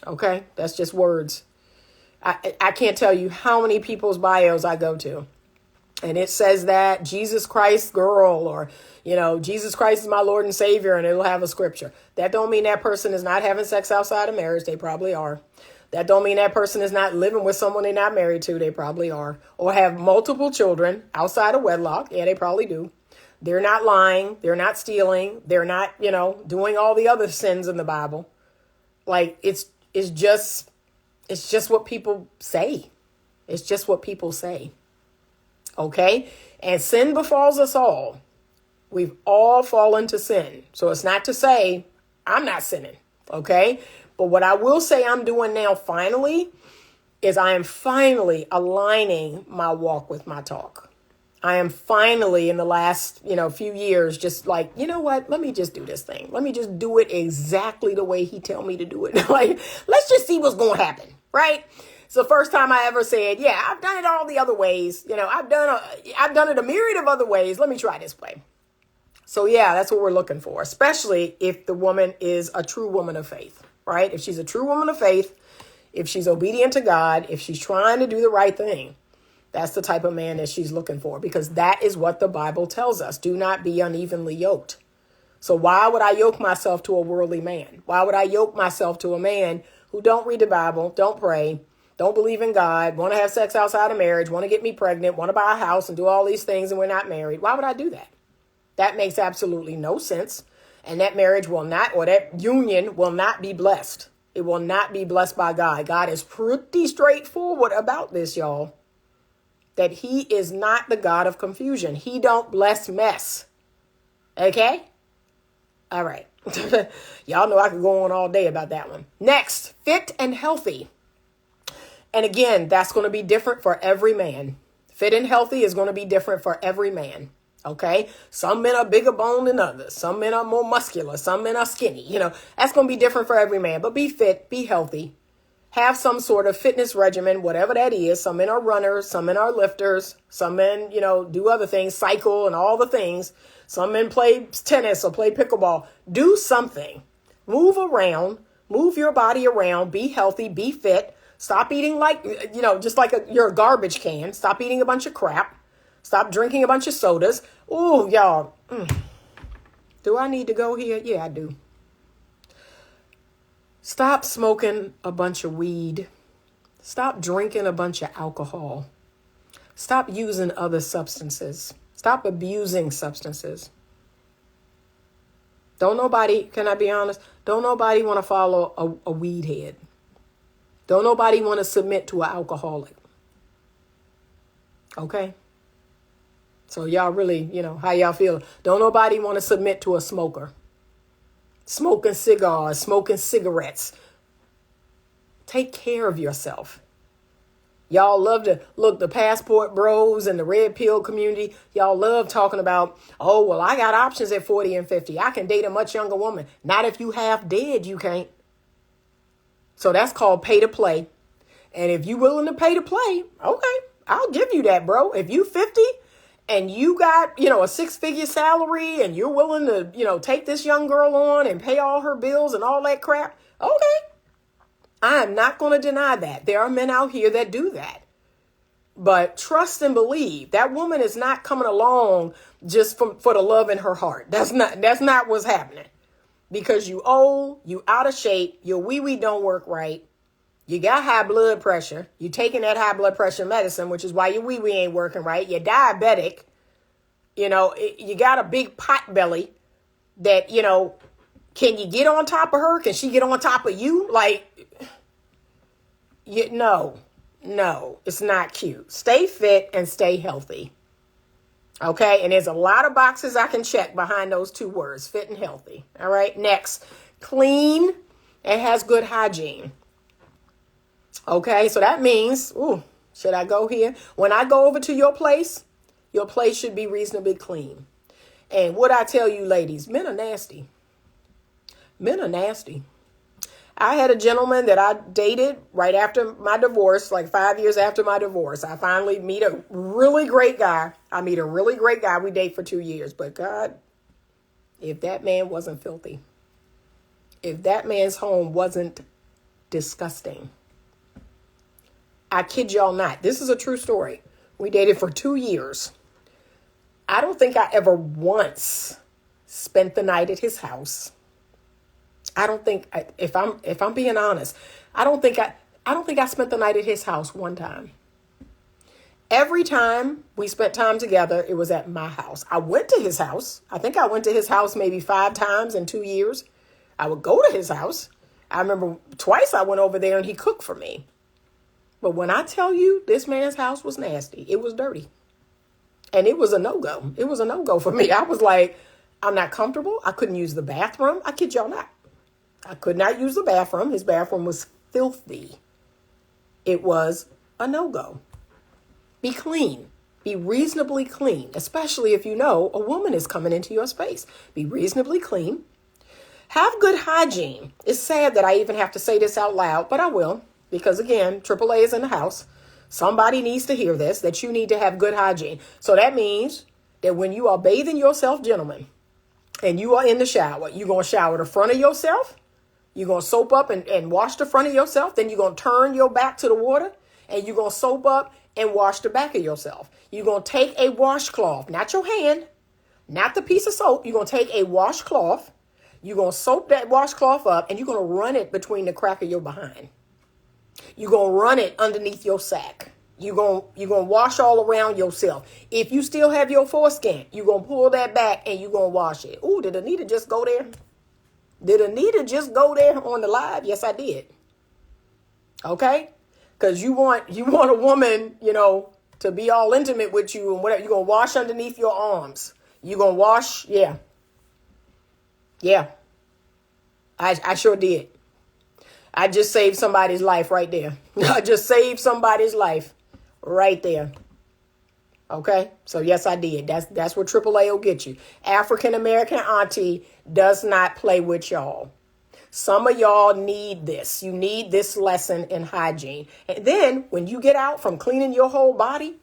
Okay, that's just words. I can't tell you how many people's bios I go to. And it says that Jesus Christ girl or, Jesus Christ is my Lord and Savior, and it'll have a scripture. That don't mean that person is not having sex outside of marriage. They probably are. That don't mean that person is not living with someone they're not married to. They probably are. Or have multiple children outside of wedlock. Yeah, they probably do. They're not lying. They're not stealing. They're not, doing all the other sins in the Bible. Like it's just what people say. It's just what people say. Okay? And sin befalls us all. We've all fallen to sin. So it's not to say I'm not sinning. Okay? But what I will say I'm doing now finally is I am finally aligning my walk with my talk. I am finally in the last, few years, just like, you know what? Let me just do this thing. Let me just do it exactly the way he tell me to do it. Like, let's just see what's going to happen. Right? It's the first time I ever said, yeah, I've done it all the other ways. I've done it a myriad of other ways. Let me try this way. So yeah, that's what we're looking for, especially if the woman is a true woman of faith, right? If she's a true woman of faith, if she's obedient to God, if she's trying to do the right thing, that's the type of man that she's looking for, because that is what the Bible tells us. Do not be unevenly yoked. So why would I yoke myself to a worldly man? Why would I yoke myself to a man who don't read the Bible, don't pray, don't believe in God, want to have sex outside of marriage, want to get me pregnant, want to buy a house and do all these things and we're not married? Why would I do that? That makes absolutely no sense. And that marriage will not, or that union will not be blessed. It will not be blessed by God. God is pretty straightforward about this, y'all. That he is not the God of confusion. He don't bless mess. Okay? All right. Y'all know I could go on all day about that one. Next, fit and healthy. And again, that's going to be different for every man. Fit and healthy is going to be different for every man. Okay. Some men are bigger bone than others. Some men are more muscular. Some men are skinny. That's going to be different for every man. But be fit, be healthy. have some sort of fitness regimen, whatever that is. Some men are runners, some men are lifters, some men, do other things, cycle and all the things. Some men play tennis or play pickleball. Do something. Move around, move your body around, be healthy, be fit. Stop eating like, just like you're a garbage can. Stop eating a bunch of crap. Stop drinking a bunch of sodas. Oh, y'all. Do I need to go here? Yeah, I do. Stop smoking a bunch of weed. Stop drinking a bunch of alcohol. Stop using other substances. Stop abusing substances. Don't nobody, can I be honest? Don't nobody want to follow a weed head. Don't nobody want to submit to an alcoholic. Okay? So y'all really, how y'all feel? Don't nobody want to submit to a smoker. Smoking cigars, smoking cigarettes. Take care of yourself. Y'all love to look, the passport bros and the red pill community. Y'all love talking about, oh, well, I got options at 40 and 50. I can date a much younger woman. Not if you half dead, you can't. So that's called pay to play. And if you willing to pay to play, okay, I'll give you that, bro. If you 50 and you got, a 6-figure salary and you're willing to, take this young girl on and pay all her bills and all that crap, okay. I am not going to deny that. There are men out here that do that. But trust and believe that woman is not coming along just for the love in her heart. That's not what's happening. Because you old, you out of shape, your wee-wee don't work right. You got high blood pressure. You taking that high blood pressure medicine, which is why your wee-wee ain't working right. You're diabetic. You got a big pot belly that, can you get on top of her? Can she get on top of you? No, it's not cute. Stay fit and stay healthy. Okay. And there's a lot of boxes I can check behind those two words, fit and healthy. All right. Next, clean and has good hygiene. Okay. So that means, should I go here? When I go over to your place should be reasonably clean. And what I tell you, ladies, men are nasty. Men are nasty. I had a gentleman that I dated right after my divorce, like 5 years after my divorce. I finally meet a really great guy. We date for 2 years. But God, if that man wasn't filthy, if that man's home wasn't disgusting, I kid y'all not. This is a true story. We dated for 2 years. I don't think I ever once spent the night at his house. I don't think, if I'm being honest, I don't think I spent the night at his house one time. Every time we spent time together, it was at my house. I went to his house. I think I went to his house maybe 5 times in 2 years. I would go to his house. I remember twice I went over there and he cooked for me. But when I tell you this man's house was nasty, it was dirty. And it was a no-go. It was a no-go for me. I was like, I'm not comfortable. I couldn't use the bathroom. I kid y'all not. I could not use the bathroom. His bathroom was filthy. It was a no-go. Be clean. Be reasonably clean, especially if you know a woman is coming into your space. Be reasonably clean. Have good hygiene. It's sad that I even have to say this out loud, but I will. Because again, AAA is in the house. Somebody needs to hear this, that you need to have good hygiene. So that means that when you are bathing yourself, gentlemen, and you are in the shower, you're going to shower the front of yourself. You're going to soap up and wash the front of yourself. Then you're going to turn your back to the water and you're going to soap up and wash the back of yourself. You're going to take a washcloth, not your hand, not the piece of soap. You're going to take a washcloth. You're going to soap that washcloth up and you're going to run it between the crack of your behind. You're going to run it underneath your sack. You're going to wash all around yourself. If you still have your foreskin, you're going to pull that back and you're going to wash it. Ooh, did Anita just go there? Did Anita just go there on the live? Yes, I did. Okay? Because you want a woman, to be all intimate with you and whatever. You're going to wash underneath your arms. You're going to wash. Yeah. Yeah. I sure did. I just saved somebody's life right there. I just saved somebody's life right there. Okay. So yes, I did. That's what AAA will get you. African American auntie does not play with y'all. Some of y'all need this. You need this lesson in hygiene. And then when you get out from cleaning your whole body,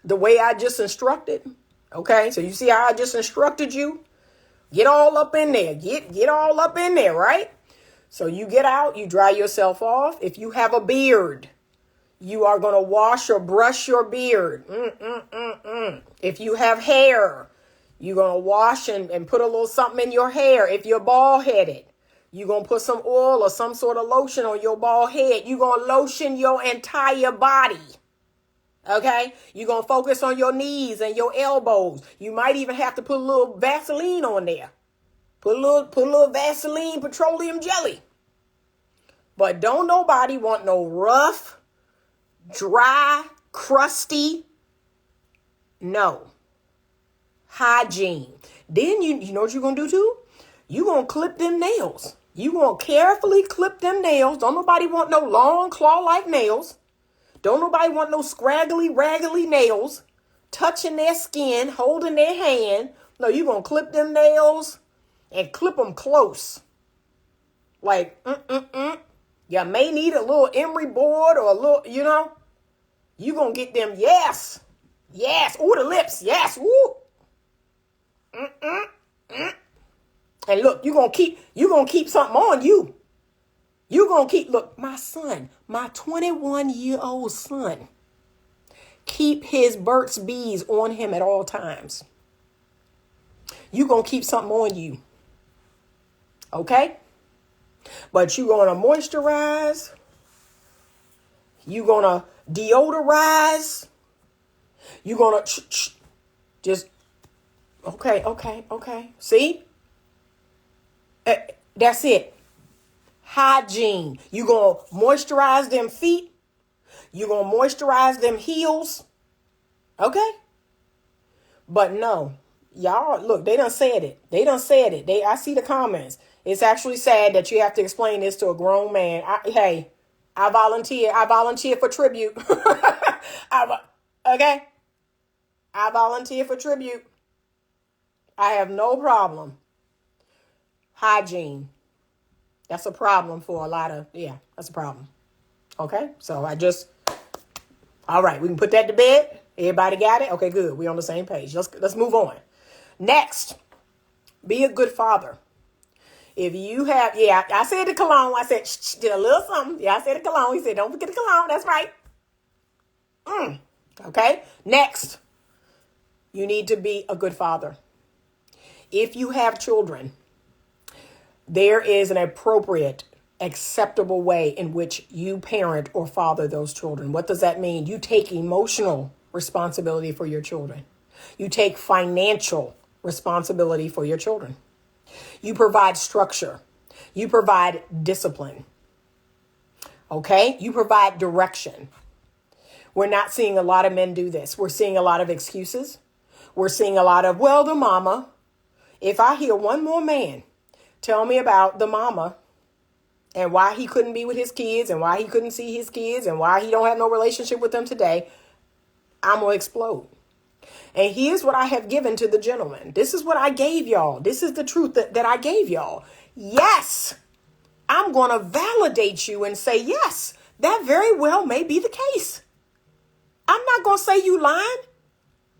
the way I just instructed, okay? So you see how I just instructed you? Get all up in there. Get all up in there, right? So you get out, you dry yourself off. If you have a beard, you are going to wash or brush your beard. If you have hair, you're going to wash and put a little something in your hair. If you're bald-headed, you're going to put some oil or some sort of lotion on your bald head. You're going to lotion your entire body. Okay? You're going to focus on your knees and your elbows. You might even have to put a little Vaseline on there. Put a little Vaseline petroleum jelly. But don't nobody want no rough, dry, crusty. No. Hygiene. Then you know what you're going to do too? You're going to clip them nails. You're going to carefully clip them nails. Don't nobody want no long claw-like nails. Don't nobody want no scraggly, raggedy nails touching their skin, holding their hand. No, you're going to clip them nails and clip them close. Like, You may need a little emery board or a little, you're going to get them, yes. Ooh, the lips, yes, woo. And look, you're going to keep something on you. You're going to look, my son, my 21-year-old son, keep his Burt's Bees on him at all times. You're going to keep something on you. Okay? But you're going to moisturize. You're going to deodorize. You're going to just, okay. See? That's it. Hygiene. You're going to moisturize them feet. You're going to moisturize them heels. Okay? But no. Y'all, look, they done said it. I see the comments. It's actually sad that you have to explain this to a grown man. I volunteer for tribute. Okay? I volunteer for tribute. I have no problem. Hygiene. That's a problem for a lot of, that's a problem. Okay? So all right, we can put that to bed. Everybody got it? Okay, good. We're on the same page. Let's move on. Next, be a good father. If you have, I said the cologne. I said, did a little something. I said the cologne. He said, don't forget the cologne. That's right. Okay. Next, you need to be a good father. If you have children, there is an appropriate, acceptable way in which you parent or father those children. What does that mean? You take emotional responsibility for your children. You take financial responsibility for your children. You provide structure. You provide discipline. Okay? You provide direction. We're not seeing a lot of men do this. We're seeing a lot of excuses. We're seeing a lot of, well, the mama. If I hear one more man tell me about the mama and why he couldn't be with his kids and why he couldn't see his kids and why he don't have no relationship with them today, I'm going to explode. And here's what I have given to the gentleman. This is what I gave y'all. This is the truth that I gave y'all. Yes, I'm going to validate you and say, yes, that very well may be the case. I'm not going to say you lying.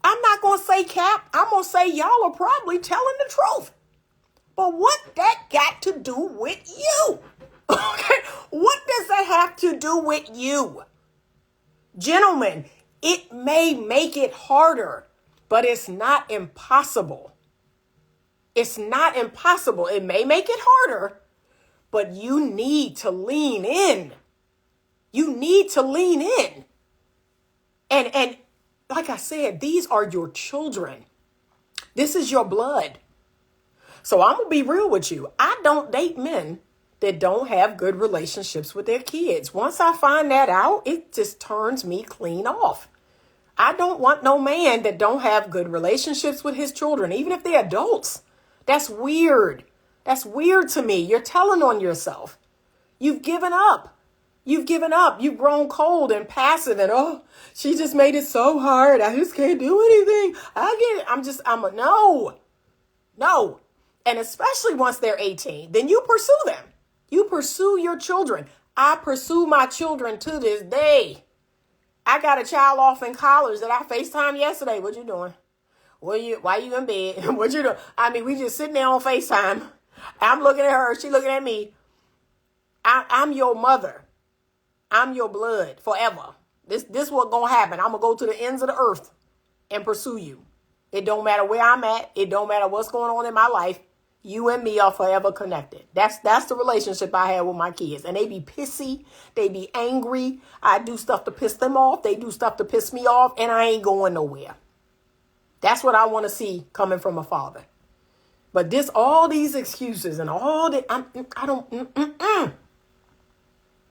I'm not going to say cap. I'm going to say y'all are probably telling the truth. But what that got to do with you? Okay, what does that have to do with you? Gentlemen, it may make it harder, but it's not impossible. It's not impossible. It may make it harder, but you need to lean in. You need to lean in. And like I said, these are your children. This is your blood. So I'm going to be real with you. I don't date men that don't have good relationships with their kids. Once I find that out, it just turns me clean off. I don't want no man that don't have good relationships with his children, even if they're adults. That's weird. That's weird to me. You're telling on yourself. You've given up. You've given up. You've grown cold and passive and, oh, she just made it so hard. I just can't do anything. I get it. No. And especially once they're 18, then you pursue them. You pursue your children. I pursue my children to this day. I got a child off in college that I FaceTime yesterday. What you doing? Why you in bed? What you doing? I mean, we just sitting there on FaceTime. I'm looking at her. She looking at me. I'm your mother. I'm your blood forever. This what gonna happen. I'm gonna go to the ends of the earth and pursue you. It don't matter where I'm at. It don't matter what's going on in my life. You and me are forever connected. That's the relationship I have with my kids. And they be pissy. They be angry. I do stuff to piss them off. They do stuff to piss me off. And I ain't going nowhere. That's what I want to see coming from a father. But all these excuses and all that, I don't,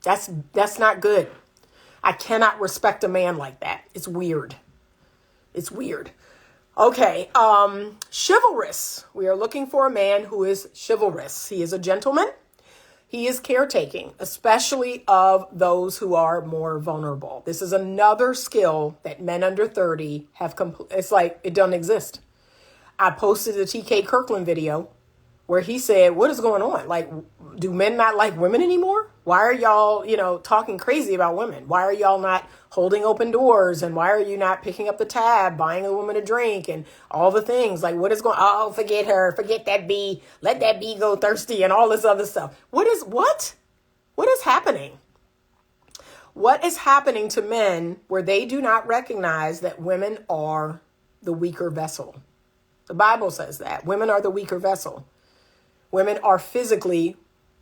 That's not good. I cannot respect a man like that. It's weird. It's weird. Okay, chivalrous. We are looking for a man who is chivalrous. He is a gentleman. He is caretaking, especially of those who are more vulnerable. This is another skill that men under 30 have. It's like it doesn't exist. I posted a TK Kirkland video where he said, what is going on? Like, do men not like women anymore? Why are y'all, talking crazy about women? Why are y'all not holding open doors? And why are you not picking up the tab, buying a woman a drink and all the things? Like, what is going on? Oh, forget her. Forget that bee. Let that bee go thirsty and all this other stuff. What is happening? What is happening to men where they do not recognize that women are the weaker vessel? The Bible says that women are the weaker vessel. Women are physically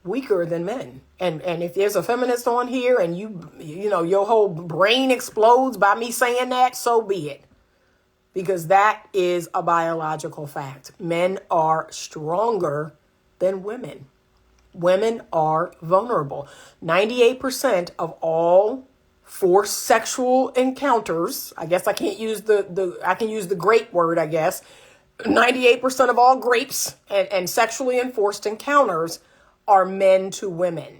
weaker than men. And if there's a feminist on here and your whole brain explodes by me saying that, so be it. Because that is a biological fact. Men are stronger than women. Women are vulnerable. 98% of all forced sexual encounters, I guess I can't use I can use the grape word, I guess. 98% of all grapes and sexually enforced encounters are men to women.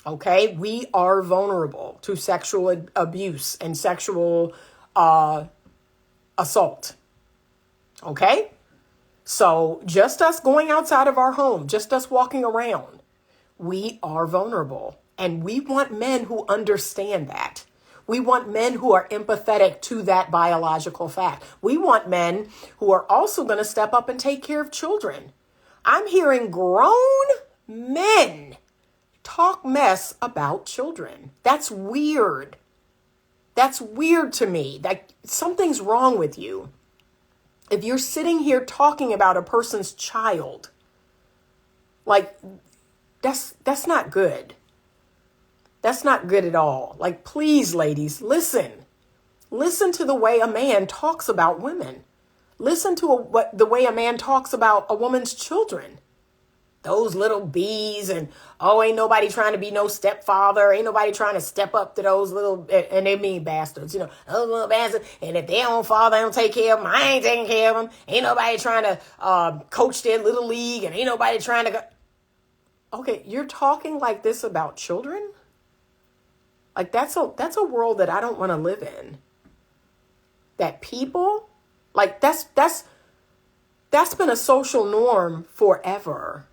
Okay, we are vulnerable to sexual abuse and sexual assault. Okay, so just us going outside of our home, just us walking around, we are vulnerable. And we want men who understand that. We want men who are empathetic to that biological fact. We want men who are also going to step up and take care of children. I'm hearing grown men talk mess about children. That's weird. That's weird to me. Like something's wrong with you. If you're sitting here talking about a person's child, like that's not good. That's not good at all. Like, please, ladies, listen. Listen to the way a man talks about women. Listen to the way a man talks about a woman's children. Those little bees and, ain't nobody trying to be no stepfather. Ain't nobody trying to step up to those little, and they mean bastards, those little bastards. And if their own father don't take care of them, I ain't taking care of them. Ain't nobody trying to coach their little league and ain't nobody trying to go. Okay, you're talking like this about children? Like that's a world that I don't want to live in. That people, like that's been a social norm forever.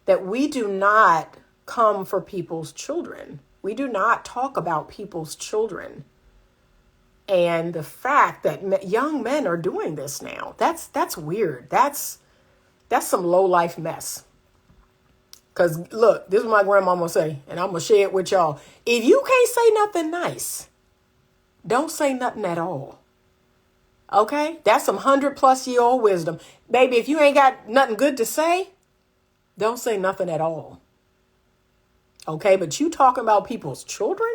That we do not come for people's children. We do not talk about people's children. And the fact that young men are doing this now, that's weird. That's some low life mess. Because, look, this is what my grandmama say, and I'm going to share it with y'all. If you can't say nothing nice, don't say nothing at all. Okay? That's some 100-plus-year-old wisdom. Baby, if you ain't got nothing good to say, don't say nothing at all. Okay? But you talking about people's children,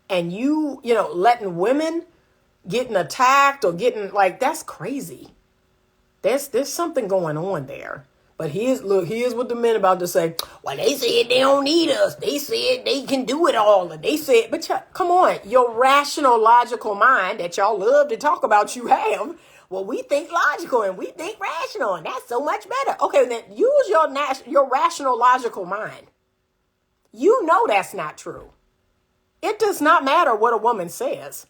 and you letting women getting attacked or getting, like, that's crazy. There's something going on there. But here's what the men about to say. Well, they said they don't need us. They said they can do it all. And they said, but come on, your rational, logical mind that y'all love to talk about you have. Well, we think logical and we think rational, and that's so much better. Okay, then use your rational, logical mind. You know that's not true. It does not matter what a woman says.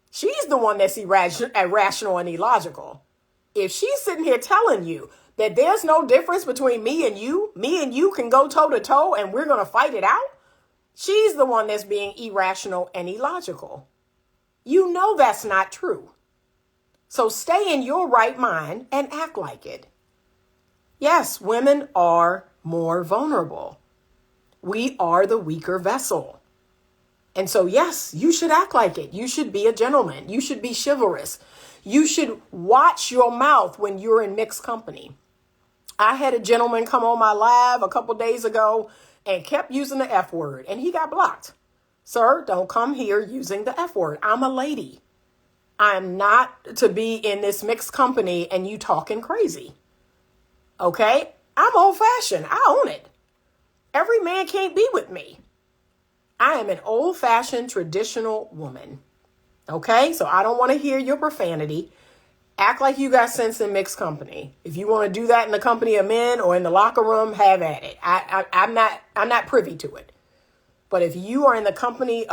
She's the one that's irrational and illogical. If she's sitting here telling you, that there's no difference between me and you. Me and you can go toe to toe and we're going to fight it out. She's the one that's being irrational and illogical. You know that's not true. So stay in your right mind and act like it. Yes, women are more vulnerable. We are the weaker vessel. And so, yes, you should act like it. You should be a gentleman. You should be chivalrous. You should watch your mouth when you're in mixed company. I had a gentleman come on my live a couple days ago and kept using the F word, and he got blocked. Sir, don't come here using the F word. I'm a lady. I'm not to be in this mixed company and you talking crazy. Okay? I'm old fashioned. I own it. Every man can't be with me. I am an old fashioned traditional woman. Okay? So I don't want to hear your profanity. Act like you got sense in mixed company. If you want to do that in the company of men or in the locker room, have at it. I'm not privy to it. But if you are in the company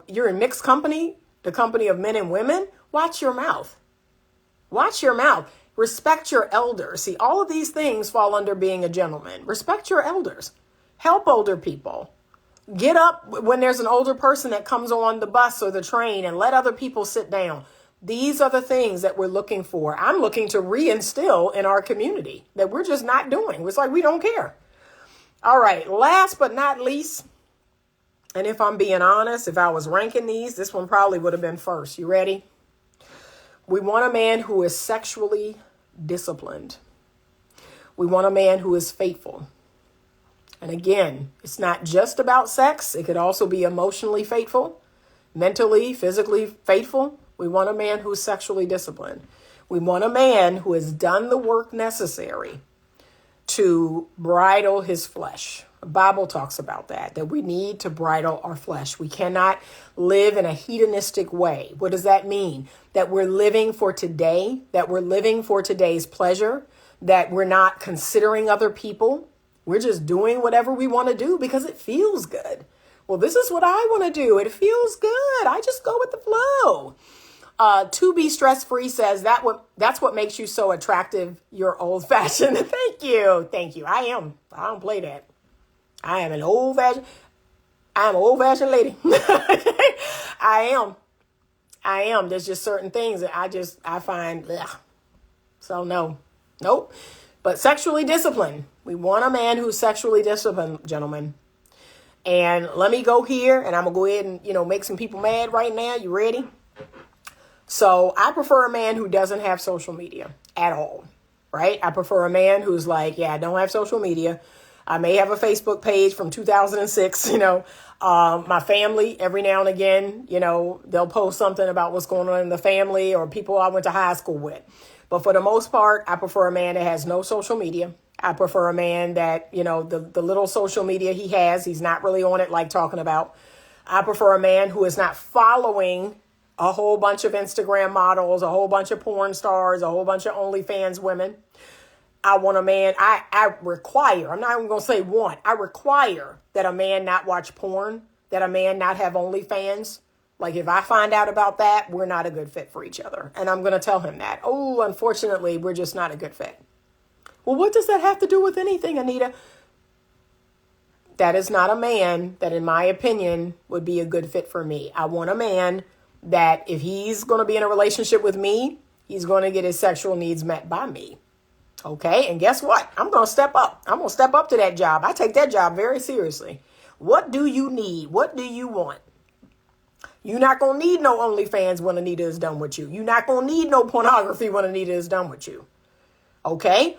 you're in mixed company, the company of men and women, watch your mouth. Watch your mouth. Respect your elders. See, all of these things fall under being a gentleman. Respect your elders. Help older people. Get up when there's an older person that comes on the bus or the train and let other people sit down. These are the things that we're looking for. I'm looking to reinstill in our community that we're just not doing. It's like we don't care. All right. Last but not least, and if I'm being honest, if I was ranking these, this one probably would have been first. You ready? We want a man who is sexually disciplined. We want a man who is faithful. And again, it's not just about sex. It could also be emotionally faithful, mentally, physically faithful. We want a man who's sexually disciplined. We want a man who has done the work necessary to bridle his flesh. The Bible talks about that we need to bridle our flesh. We cannot live in a hedonistic way. What does that mean? That we're living for today, that we're living for today's pleasure, that we're not considering other people. We're just doing whatever we want to do because it feels good. Well, this is what I want to do. It feels good. I just go with the flow. To be stress-free says that's what makes you so attractive. You're old-fashioned. Thank you. I am. I don't play that. I am an old-fashioned lady. I am. There's just certain things that I find, ugh. So nope. But sexually disciplined. We want a man who's sexually disciplined, gentlemen. And let me go here, and I'm going to go ahead and, make some people mad right now. You ready? So I prefer a man who doesn't have social media at all, right? I prefer a man who's like, I don't have social media. I may have a Facebook page from 2006, my family, every now and again, they'll post something about what's going on in the family or people I went to high school with. But for the most part, I prefer a man that has no social media. I prefer a man that, the little social media he has, he's not really on it like talking about. I prefer a man who is not following a whole bunch of Instagram models, a whole bunch of porn stars, a whole bunch of OnlyFans women. I want a man, I require, I'm not even going to say want, I require that a man not watch porn, that a man not have OnlyFans. Like if I find out about that, we're not a good fit for each other. And I'm going to tell him that. Oh, unfortunately, we're just not a good fit. Well, what does that have to do with anything, Anita? That is not a man that, in my opinion, would be a good fit for me. I want a man that if he's going to be in a relationship with me, he's going to get his sexual needs met by me. Okay. And guess what? I'm going to step up. I'm going to step up to that job. I take that job very seriously. What do you need? What do you want? You're not going to need no OnlyFans when Anita is done with you. You're not going to need no pornography when Anita is done with you. Okay.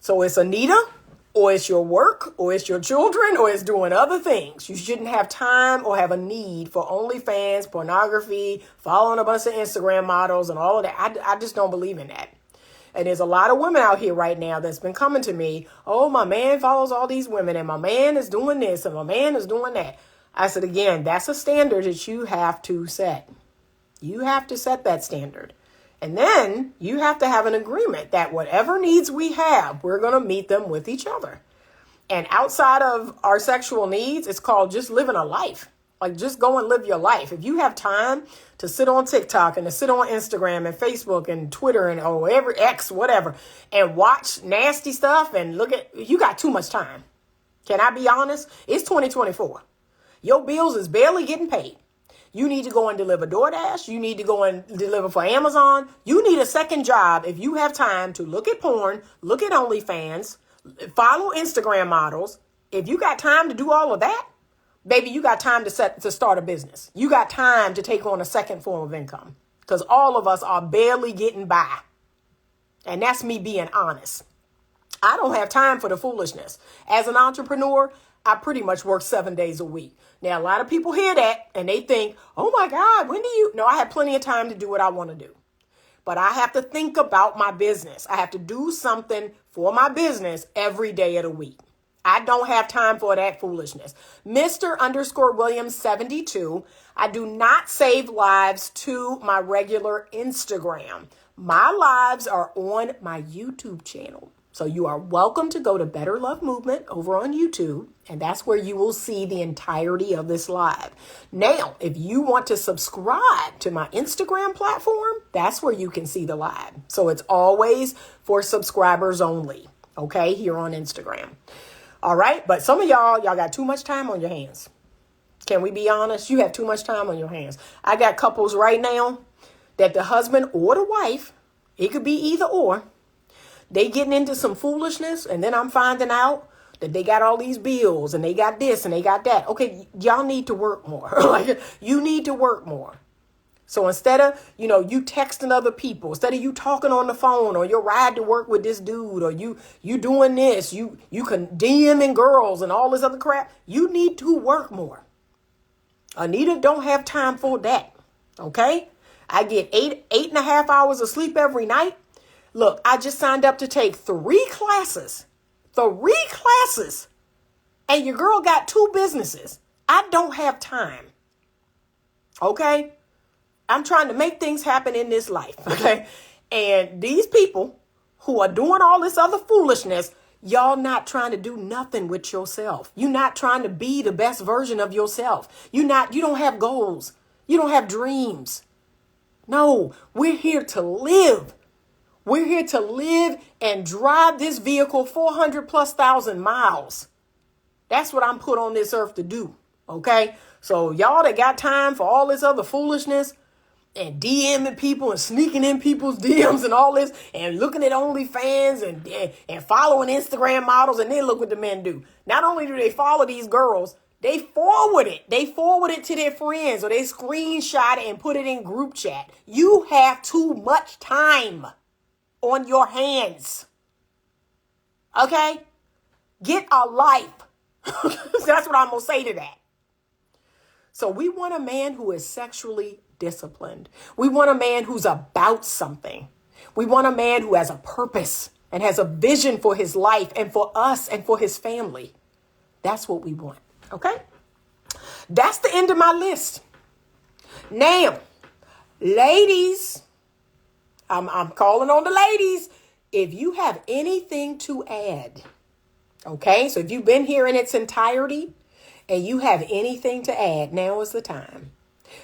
So it's Anita, or it's your work, or it's your children, or it's doing other things. You shouldn't have time or have a need for OnlyFans, pornography, following a bunch of Instagram models and all of that. I just don't believe in that. And there's a lot of women out here right now that's been coming to me. Oh, my man follows all these women and my man is doing this and my man is doing that. I said, again, that's a standard that you have to set. You have to set that standard. And then you have to have an agreement that whatever needs we have, we're going to meet them with each other. And outside of our sexual needs, it's called just living a life. Like, just go and live your life. If you have time to sit on TikTok and to sit on Instagram and Facebook and Twitter and every X, whatever, and watch nasty stuff and you got too much time. Can I be honest? It's 2024. Your bills is barely getting paid. You need to go and deliver DoorDash. You need to go and deliver for Amazon. You need a second job if you have time to look at porn, look at OnlyFans, follow Instagram models. If you got time to do all of that, baby, you got time to start a business. You got time to take on a second form of income, because all of us are barely getting by. And that's me being honest. I don't have time for the foolishness. As an entrepreneur, I pretty much work 7 days a week. Now, a lot of people hear that and they think, oh my God, when do you? No, I have plenty of time to do what I want to do. But I have to think about my business. I have to do something for my business every day of the week. I don't have time for that foolishness. Mr. _Williams72. I do not save lives to my regular Instagram. My lives are on my YouTube channel. So you are welcome to go to Better Love Movement over on YouTube, and that's where you will see the entirety of this live. Now, if you want to subscribe to my Instagram platform, that's where you can see the live. So it's always for subscribers only, okay, here on Instagram. All right, but some of y'all got too much time on your hands. Can we be honest? You have too much time on your hands. I got couples right now that the husband or the wife, it could be either or, they getting into some foolishness, and then I'm finding out that they got all these bills and they got this and they got that. Okay, y'all need to work more. Like, you need to work more. So instead of, you texting other people, instead of you talking on the phone, or your ride to work with this dude, or you doing this, you can DMing girls and all this other crap, you need to work more. Anita don't have time for that. Okay? I get 8.5 hours of sleep every night. Look, I just signed up to take 3 classes. 3 classes. And your girl got 2 businesses. I don't have time. Okay? I'm trying to make things happen in this life. Okay? And these people who are doing all this other foolishness, y'all not trying to do nothing with yourself. You're not trying to be the best version of yourself. You don't have goals. You don't have dreams. No, we're here to live. We're here to live and drive this vehicle 400,000+ miles. That's what I'm put on this earth to do. Okay? So y'all that got time for all this other foolishness and DMing people and sneaking in people's DMs and all this and looking at OnlyFans and following Instagram models, and then look what the men do. Not only do they follow these girls, they forward it. They forward it to their friends, or they screenshot it and put it in group chat. You have too much time on your hands. Okay? Get a life. That's what I'm going to say to that. So we want a man who is sexually disciplined. We want a man who's about something. We want a man who has a purpose and has a vision for his life and for us and for his family. That's what we want. Okay? That's the end of my list. Now, ladies, I'm calling on the ladies. If you have anything to add, okay? So if you've been here in its entirety and you have anything to add, now is the time.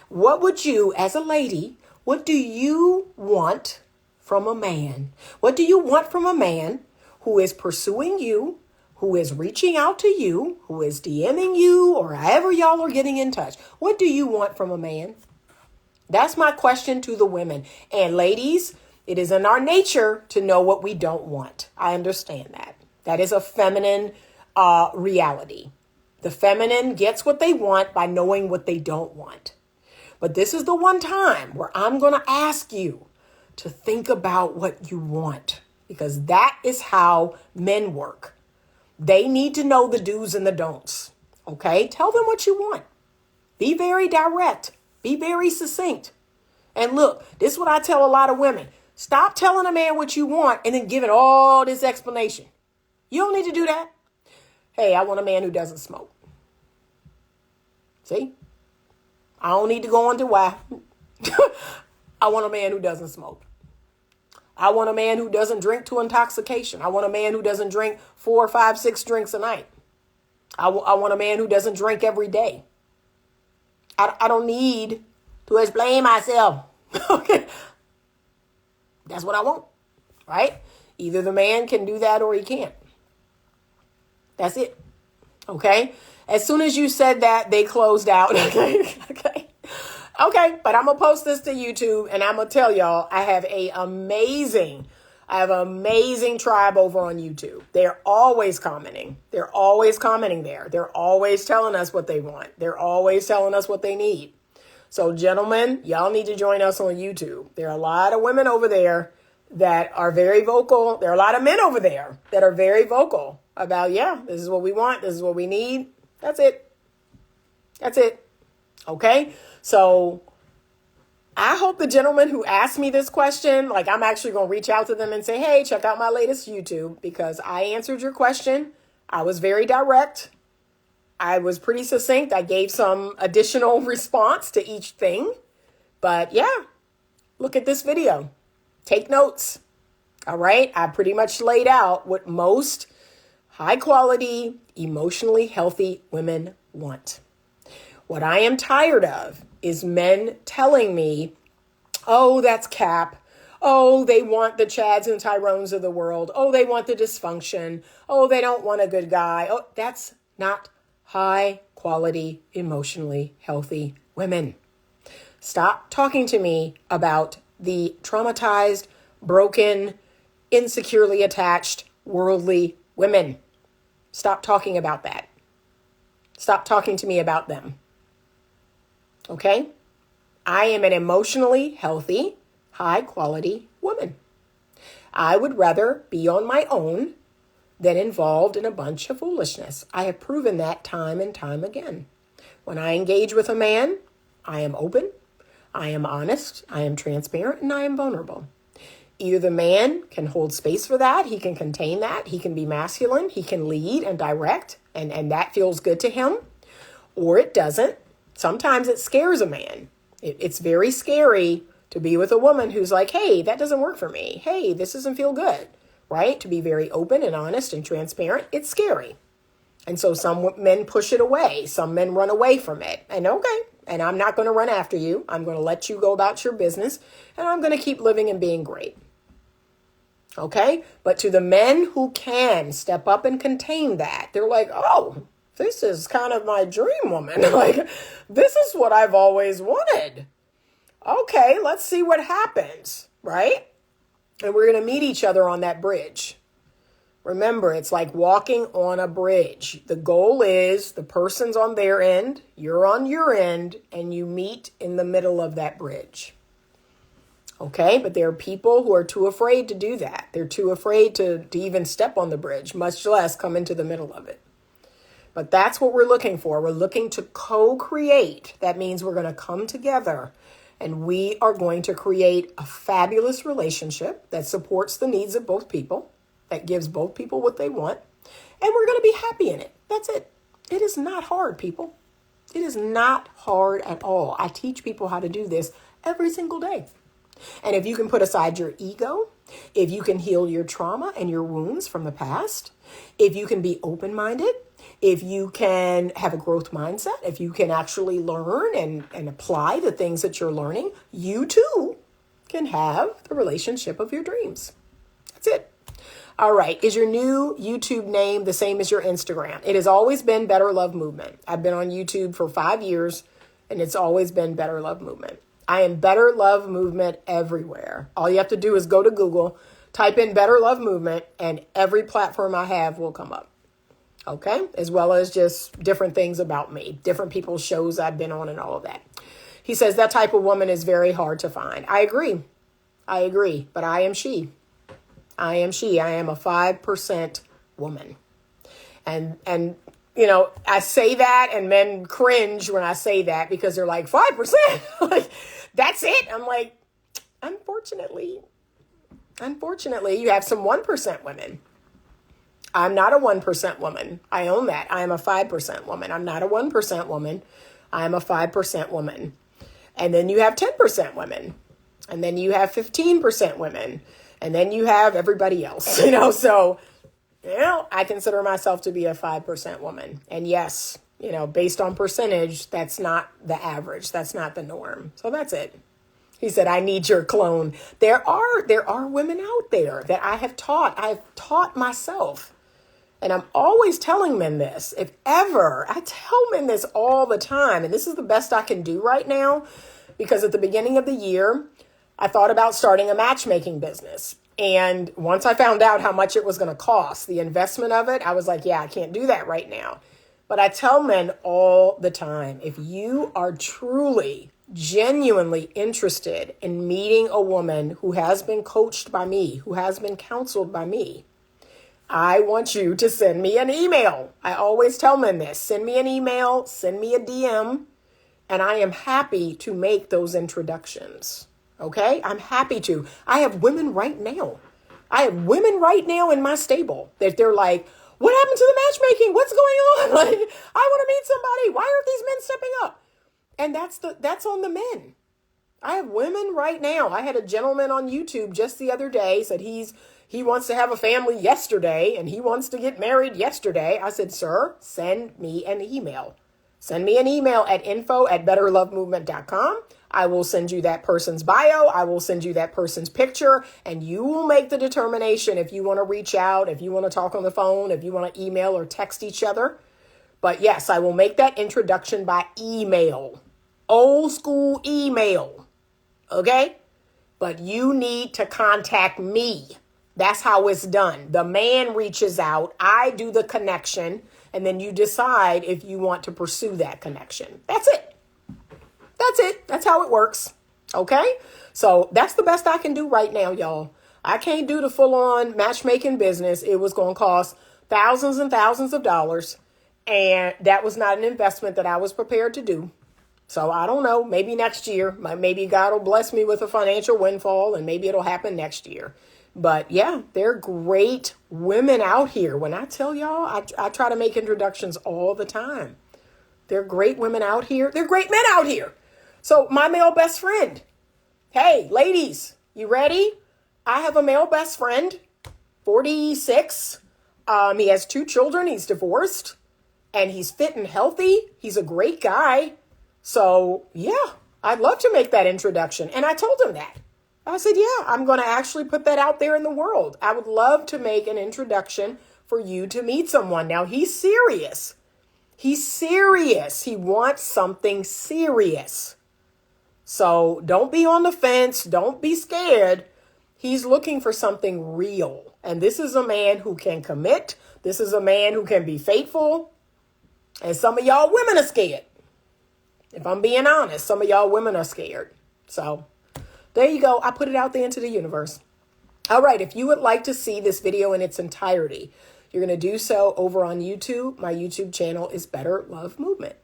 What would you, as a lady, what do you want from a man? What do you want from a man who is pursuing you, who is reaching out to you, who is DMing you, or however y'all are getting in touch? What do you want from a man? That's my question to the women. And ladies, it is in our nature to know what we don't want. I understand that. That is a feminine reality. The feminine gets what they want by knowing what they don't want. But this is the one time where I'm going to ask you to think about what you want, because that is how men work. They need to know the do's and the don'ts. Okay? Tell them what you want. Be very direct. Be very succinct. And look, this is what I tell a lot of women. Stop telling a man what you want and then giving all this explanation. You don't need to do that. Hey, I want a man who doesn't smoke. See? I don't need to go into why. I want a man who doesn't smoke. I want a man who doesn't drink to intoxication. I want a man who doesn't drink 4, 5, 6 drinks a night. I want a man who doesn't drink every day. I don't need to explain myself. Okay. That's what I want, right? Either the man can do that or he can't. That's it. Okay. As soon as you said that, they closed out. Okay. Okay. But I'm going to post this to YouTube and I'm going to tell y'all I have an amazing tribe over on YouTube. They're always commenting. They're always commenting there. They're always telling us what they want. They're always telling us what they need. So gentlemen, y'all need to join us on YouTube. There are a lot of women over there that are very vocal. There are a lot of men over there that are very vocal about, yeah, this is what we want. This is what we need. That's it. That's it. Okay. So I hope the gentleman who asked me this question, like I'm actually going to reach out to them and say, hey, check out my latest YouTube because I answered your question. I was very direct. I was pretty succinct. I gave some additional response to each thing. But yeah, look at this video. Take notes. All right. I pretty much laid out what most high quality, emotionally healthy women want. What I am tired of is men telling me, oh, that's cap. Oh, they want the Chads and Tyrones of the world. Oh, they want the dysfunction. Oh, they don't want a good guy. Oh, that's not high quality, emotionally healthy women. Stop talking to me about the traumatized, broken, insecurely attached, worldly women. Stop talking about that. Stop talking to me about them. Okay? I am an emotionally healthy, high quality woman. I would rather be on my own than involved in a bunch of foolishness. I have proven that time and time again. When I engage with a man, I am open, I am honest, I am transparent, and I am vulnerable. Either the man can hold space for that, he can contain that, he can be masculine, he can lead and direct, and that feels good to him, or it doesn't. Sometimes it scares a man. It's very scary to be with a woman who's like, hey, that doesn't work for me. Hey, this doesn't feel good, right? To be very open and honest and transparent, it's scary. And so some men push it away. Some men run away from it. And okay, and I'm not going to run after you. I'm going to let you go about your business, and I'm going to keep living and being great. Okay? But to the men who can step up and contain that, they're like, oh, this is kind of my dream woman. Like, this is what I've always wanted. Okay, let's see what happens, right? And we're going to meet each other on that bridge. Remember, it's like walking on a bridge. The goal is the person's on their end, you're on your end, and you meet in the middle of that bridge. Okay, but there are people who are too afraid to do that. They're too afraid to even step on the bridge, much less come into the middle of it. But that's what we're looking for. We're looking to co-create. That means we're going to come together and we are going to create a fabulous relationship that supports the needs of both people, that gives both people what they want, and we're going to be happy in it. That's it. It is not hard, people. It is not hard at all. I teach people how to do this every single day. And if you can put aside your ego, if you can heal your trauma and your wounds from the past, if you can be open-minded, if you can have a growth mindset, if you can actually learn and apply the things that you're learning, you too can have the relationship of your dreams. That's it. All right. Is your new YouTube name the same as your Instagram? It has always been Better Love Movement. I've been on YouTube for 5 years and it's always been Better Love Movement. I am Better Love Movement everywhere. All you have to do is go to Google, type in Better Love Movement, and every platform I have will come up. Okay? As well as just different things about me, different people's shows I've been on and all of that. He says that type of woman is very hard to find. I agree. But I am she. I am she. I am a 5% woman. And you know, I say that and men cringe when I say that because they're like, 5%? Like, that's it? I'm like, unfortunately, you have some 1% women. I'm not a 1% woman. I own that. I am a 5% woman. I'm not a 1% woman. I am a 5% woman. And then you have 10% women. And then you have 15% women. And then you have everybody else, you know, so, you know, I consider myself to be a 5% woman. And yes, based on percentage, that's not the average. That's not the norm. So that's it. He said, I need your clone. There are women out there that I've taught myself. And I'm always telling men this. If ever, I tell men this all the time. And this is the best I can do right now. Because at the beginning of the year, I thought about starting a matchmaking business. And once I found out how much it was going to cost, the investment of it, I was like, yeah, I can't do that right now. But I tell men all the time, if you are truly, genuinely interested in meeting a woman who has been coached by me, who has been counseled by me, I want you to send me an email. I always tell men this. Send me an email, send me a DM, and I am happy to make those introductions. Okay? I'm happy to. I have women right now. In my stable that they're like, what happened to the matchmaking? What's going on? Like, I want to meet somebody. Why aren't these men stepping up? And that's on the men. I have women right now. I had a gentleman on YouTube just the other day said he wants to have a family yesterday and he wants to get married yesterday. I said, sir, send me an email. Send me an email at info@betterlovemovement.com. I will send you that person's bio. I will send you that person's picture, and you will make the determination if you want to reach out, if you want to talk on the phone, if you want to email or text each other. But yes, I will make that introduction by email. Old school email. Okay? But you need to contact me. That's how it's done. The man reaches out. I do the connection. And then you decide if you want to pursue that connection. That's it. That's how it works. Okay? So that's the best I can do right now, y'all. I can't do the full-on matchmaking business. It was going to cost thousands and thousands of dollars. And that was not an investment that I was prepared to do. So I don't know. Maybe next year. Maybe God will bless me with a financial windfall and maybe it'll happen next year. But yeah, there are great women out here. When I tell y'all, I try to make introductions all the time. There are great women out here. There are great men out here. So my male best friend. Hey, ladies, you ready? I have a male best friend, 46. He has 2 children. He's divorced and he's fit and healthy. He's a great guy. So yeah, I'd love to make that introduction. And I told him that. I said, yeah, I'm going to actually put that out there in the world. I would love to make an introduction for you to meet someone. Now, he's serious. He's serious. He wants something serious. So don't be on the fence. Don't be scared. He's looking for something real. And this is a man who can commit. This is a man who can be faithful. And some of y'all women are scared. If I'm being honest, some of y'all women are scared. So there you go. I put it out there into the universe. All right. If you would like to see this video in its entirety, you're going to do so over on YouTube. My YouTube channel is Better Love Movement.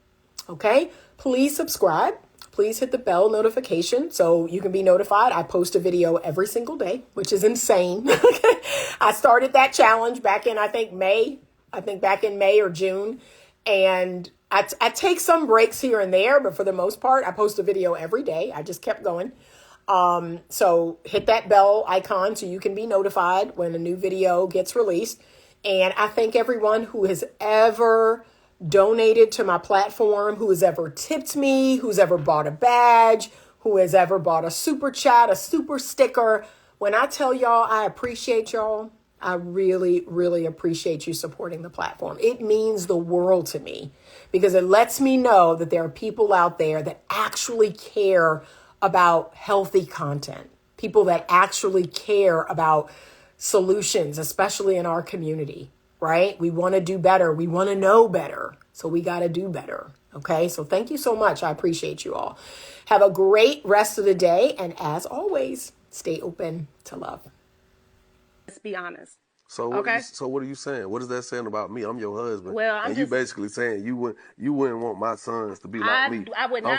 Okay. Please subscribe. Please hit the bell notification so you can be notified. I post a video every single day, which is insane. I started that challenge back in, I think back in May or June. And I take some breaks here and there, but for the most part, I post a video every day. I just kept going. So hit that bell icon so you can be notified when a new video gets released. And I thank everyone who has ever donated to my platform, who has ever tipped me, who's ever bought a badge, who has ever bought a super chat, a super sticker. When I tell y'all I appreciate y'all, I really, really appreciate you supporting the platform. It means the world to me because it lets me know that there are people out there that actually care about healthy content, people that actually care about solutions, especially in our community, right? We want to do better. We want to know better. So we got to do better. Okay. So thank you so much. I appreciate you all. Have a great rest of the day. And as always, stay open to love. Let's be honest. So what are you saying? What is that saying about me? I'm your husband. Well, you basically saying you wouldn't want my sons to be like me. I would not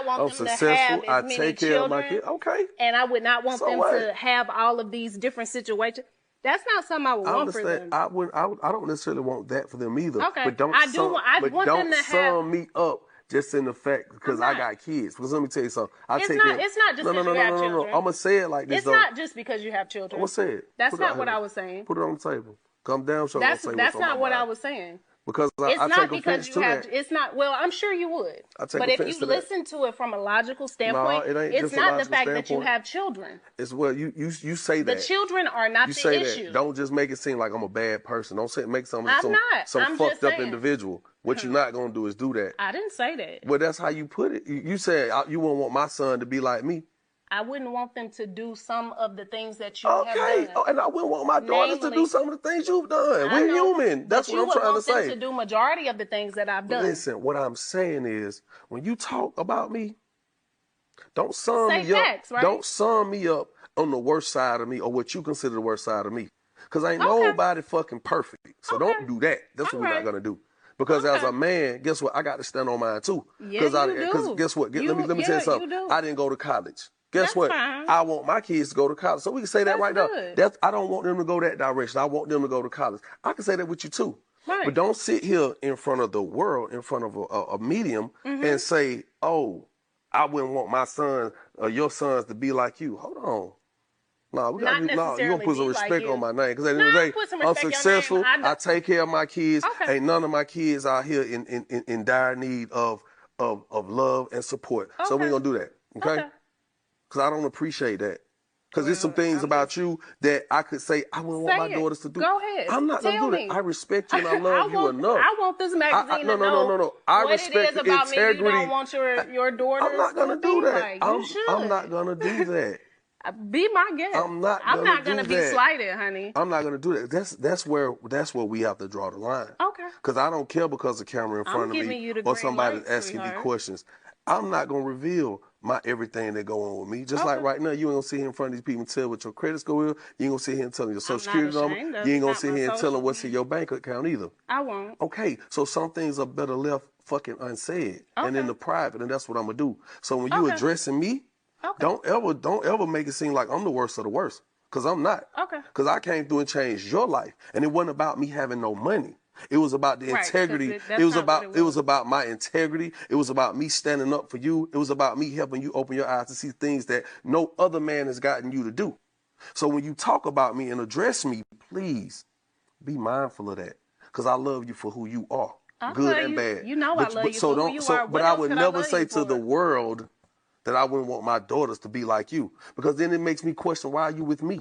want them to have as many take care of my kids. Okay. And I would not want them to have all of these different situations. That's not something I would want for them. I don't necessarily want that for them either. Okay. But don't sum me up just in the fact because I got kids. Because let me tell you something. It's not just because you have children. I'm going to say it like this. It's not just because you have children. I'm going to say it. That's not what I was saying. Put it on the table. Come down, show That's not what I was saying. Because It's I not take because offense you to have. that. It's not. Well, I'm sure you would. I take But if offense you to that. listen to it from a logical standpoint, No, it ain't it's just a not the logical fact that you standpoint. have children. It's well, you say that. The children are not you the say issue. That. Don't just make it seem like I'm a bad person. Don't make some I'm fucked just up saying. individual. What you're not gonna do is do that. I didn't say that. Well, that's how you put it. You said you wouldn't want my son to be like me. I wouldn't want them to do some of the things that you have done. Oh, and I wouldn't want my daughters to do some of the things you've done. We're human. That's what I'm trying to say. You would want them to do majority of the things that I've done. Listen, what I'm saying is, when you talk about me, don't sum me up. Facts, right? Don't sum me up on the worst side of me or what you consider the worst side of me. Because ain't nobody fucking perfect. So don't do that. That's what we're not gonna do. Because as a man, guess what? I got to stand on mine too. Because guess what? Let me tell you something. I didn't go to college. Guess what? Fine. I want my kids to go to college. So we can say that right now. I don't want them to go that direction. I want them to go to college. I can say that with you too. Right. But don't sit here in front of the world, in front of a medium, and say, oh, I wouldn't want my son or your sons to be like you. Hold on. No, you're going to put some respect on my name. Because at the end of the day, I'm successful. I take care of my kids. Ain't none of my kids out here in dire need of love and support. So we ain't going to do that. Okay? Because I don't appreciate that. Because there's some things about you that I could say I wouldn't want my daughters to do. Go ahead. I'm not going to do that. I respect you and I love you enough. I want this magazine to know what it is about me. You don't want your daughters. I'm not going to do that. Like, I'm not going to do that. Be my guest. I'm not going to be slighted, honey. I'm not going to do that. That's where we have to draw the line. Okay. Because I don't care because the camera in front of me or somebody's asking me questions. I'm not going to reveal my everything that go on with me. Just like right now, you ain't going to sit here in front of these people and tell what your credit score is. You ain't going to sit here and tell them your social security number. You ain't going to sit here and tell them what's in your bank account either. I won't. Okay, so some things are better left fucking unsaid and in the private, and that's what I'm going to do. So when you addressing me, don't ever make it seem like I'm the worst of the worst. Because I'm not. Okay. Because I came through and changed your life. And it wasn't about me having no money. It was about the integrity. It was about my integrity. It was about me standing up for you. It was about me helping you open your eyes to see things that no other man has gotten you to do. So when you talk about me and address me, please be mindful of that. Because I love you for who you are. Good and bad. You know I love you for who you are. But I would never say to the world that I wouldn't want my daughters to be like you. Because then it makes me question, why are you with me?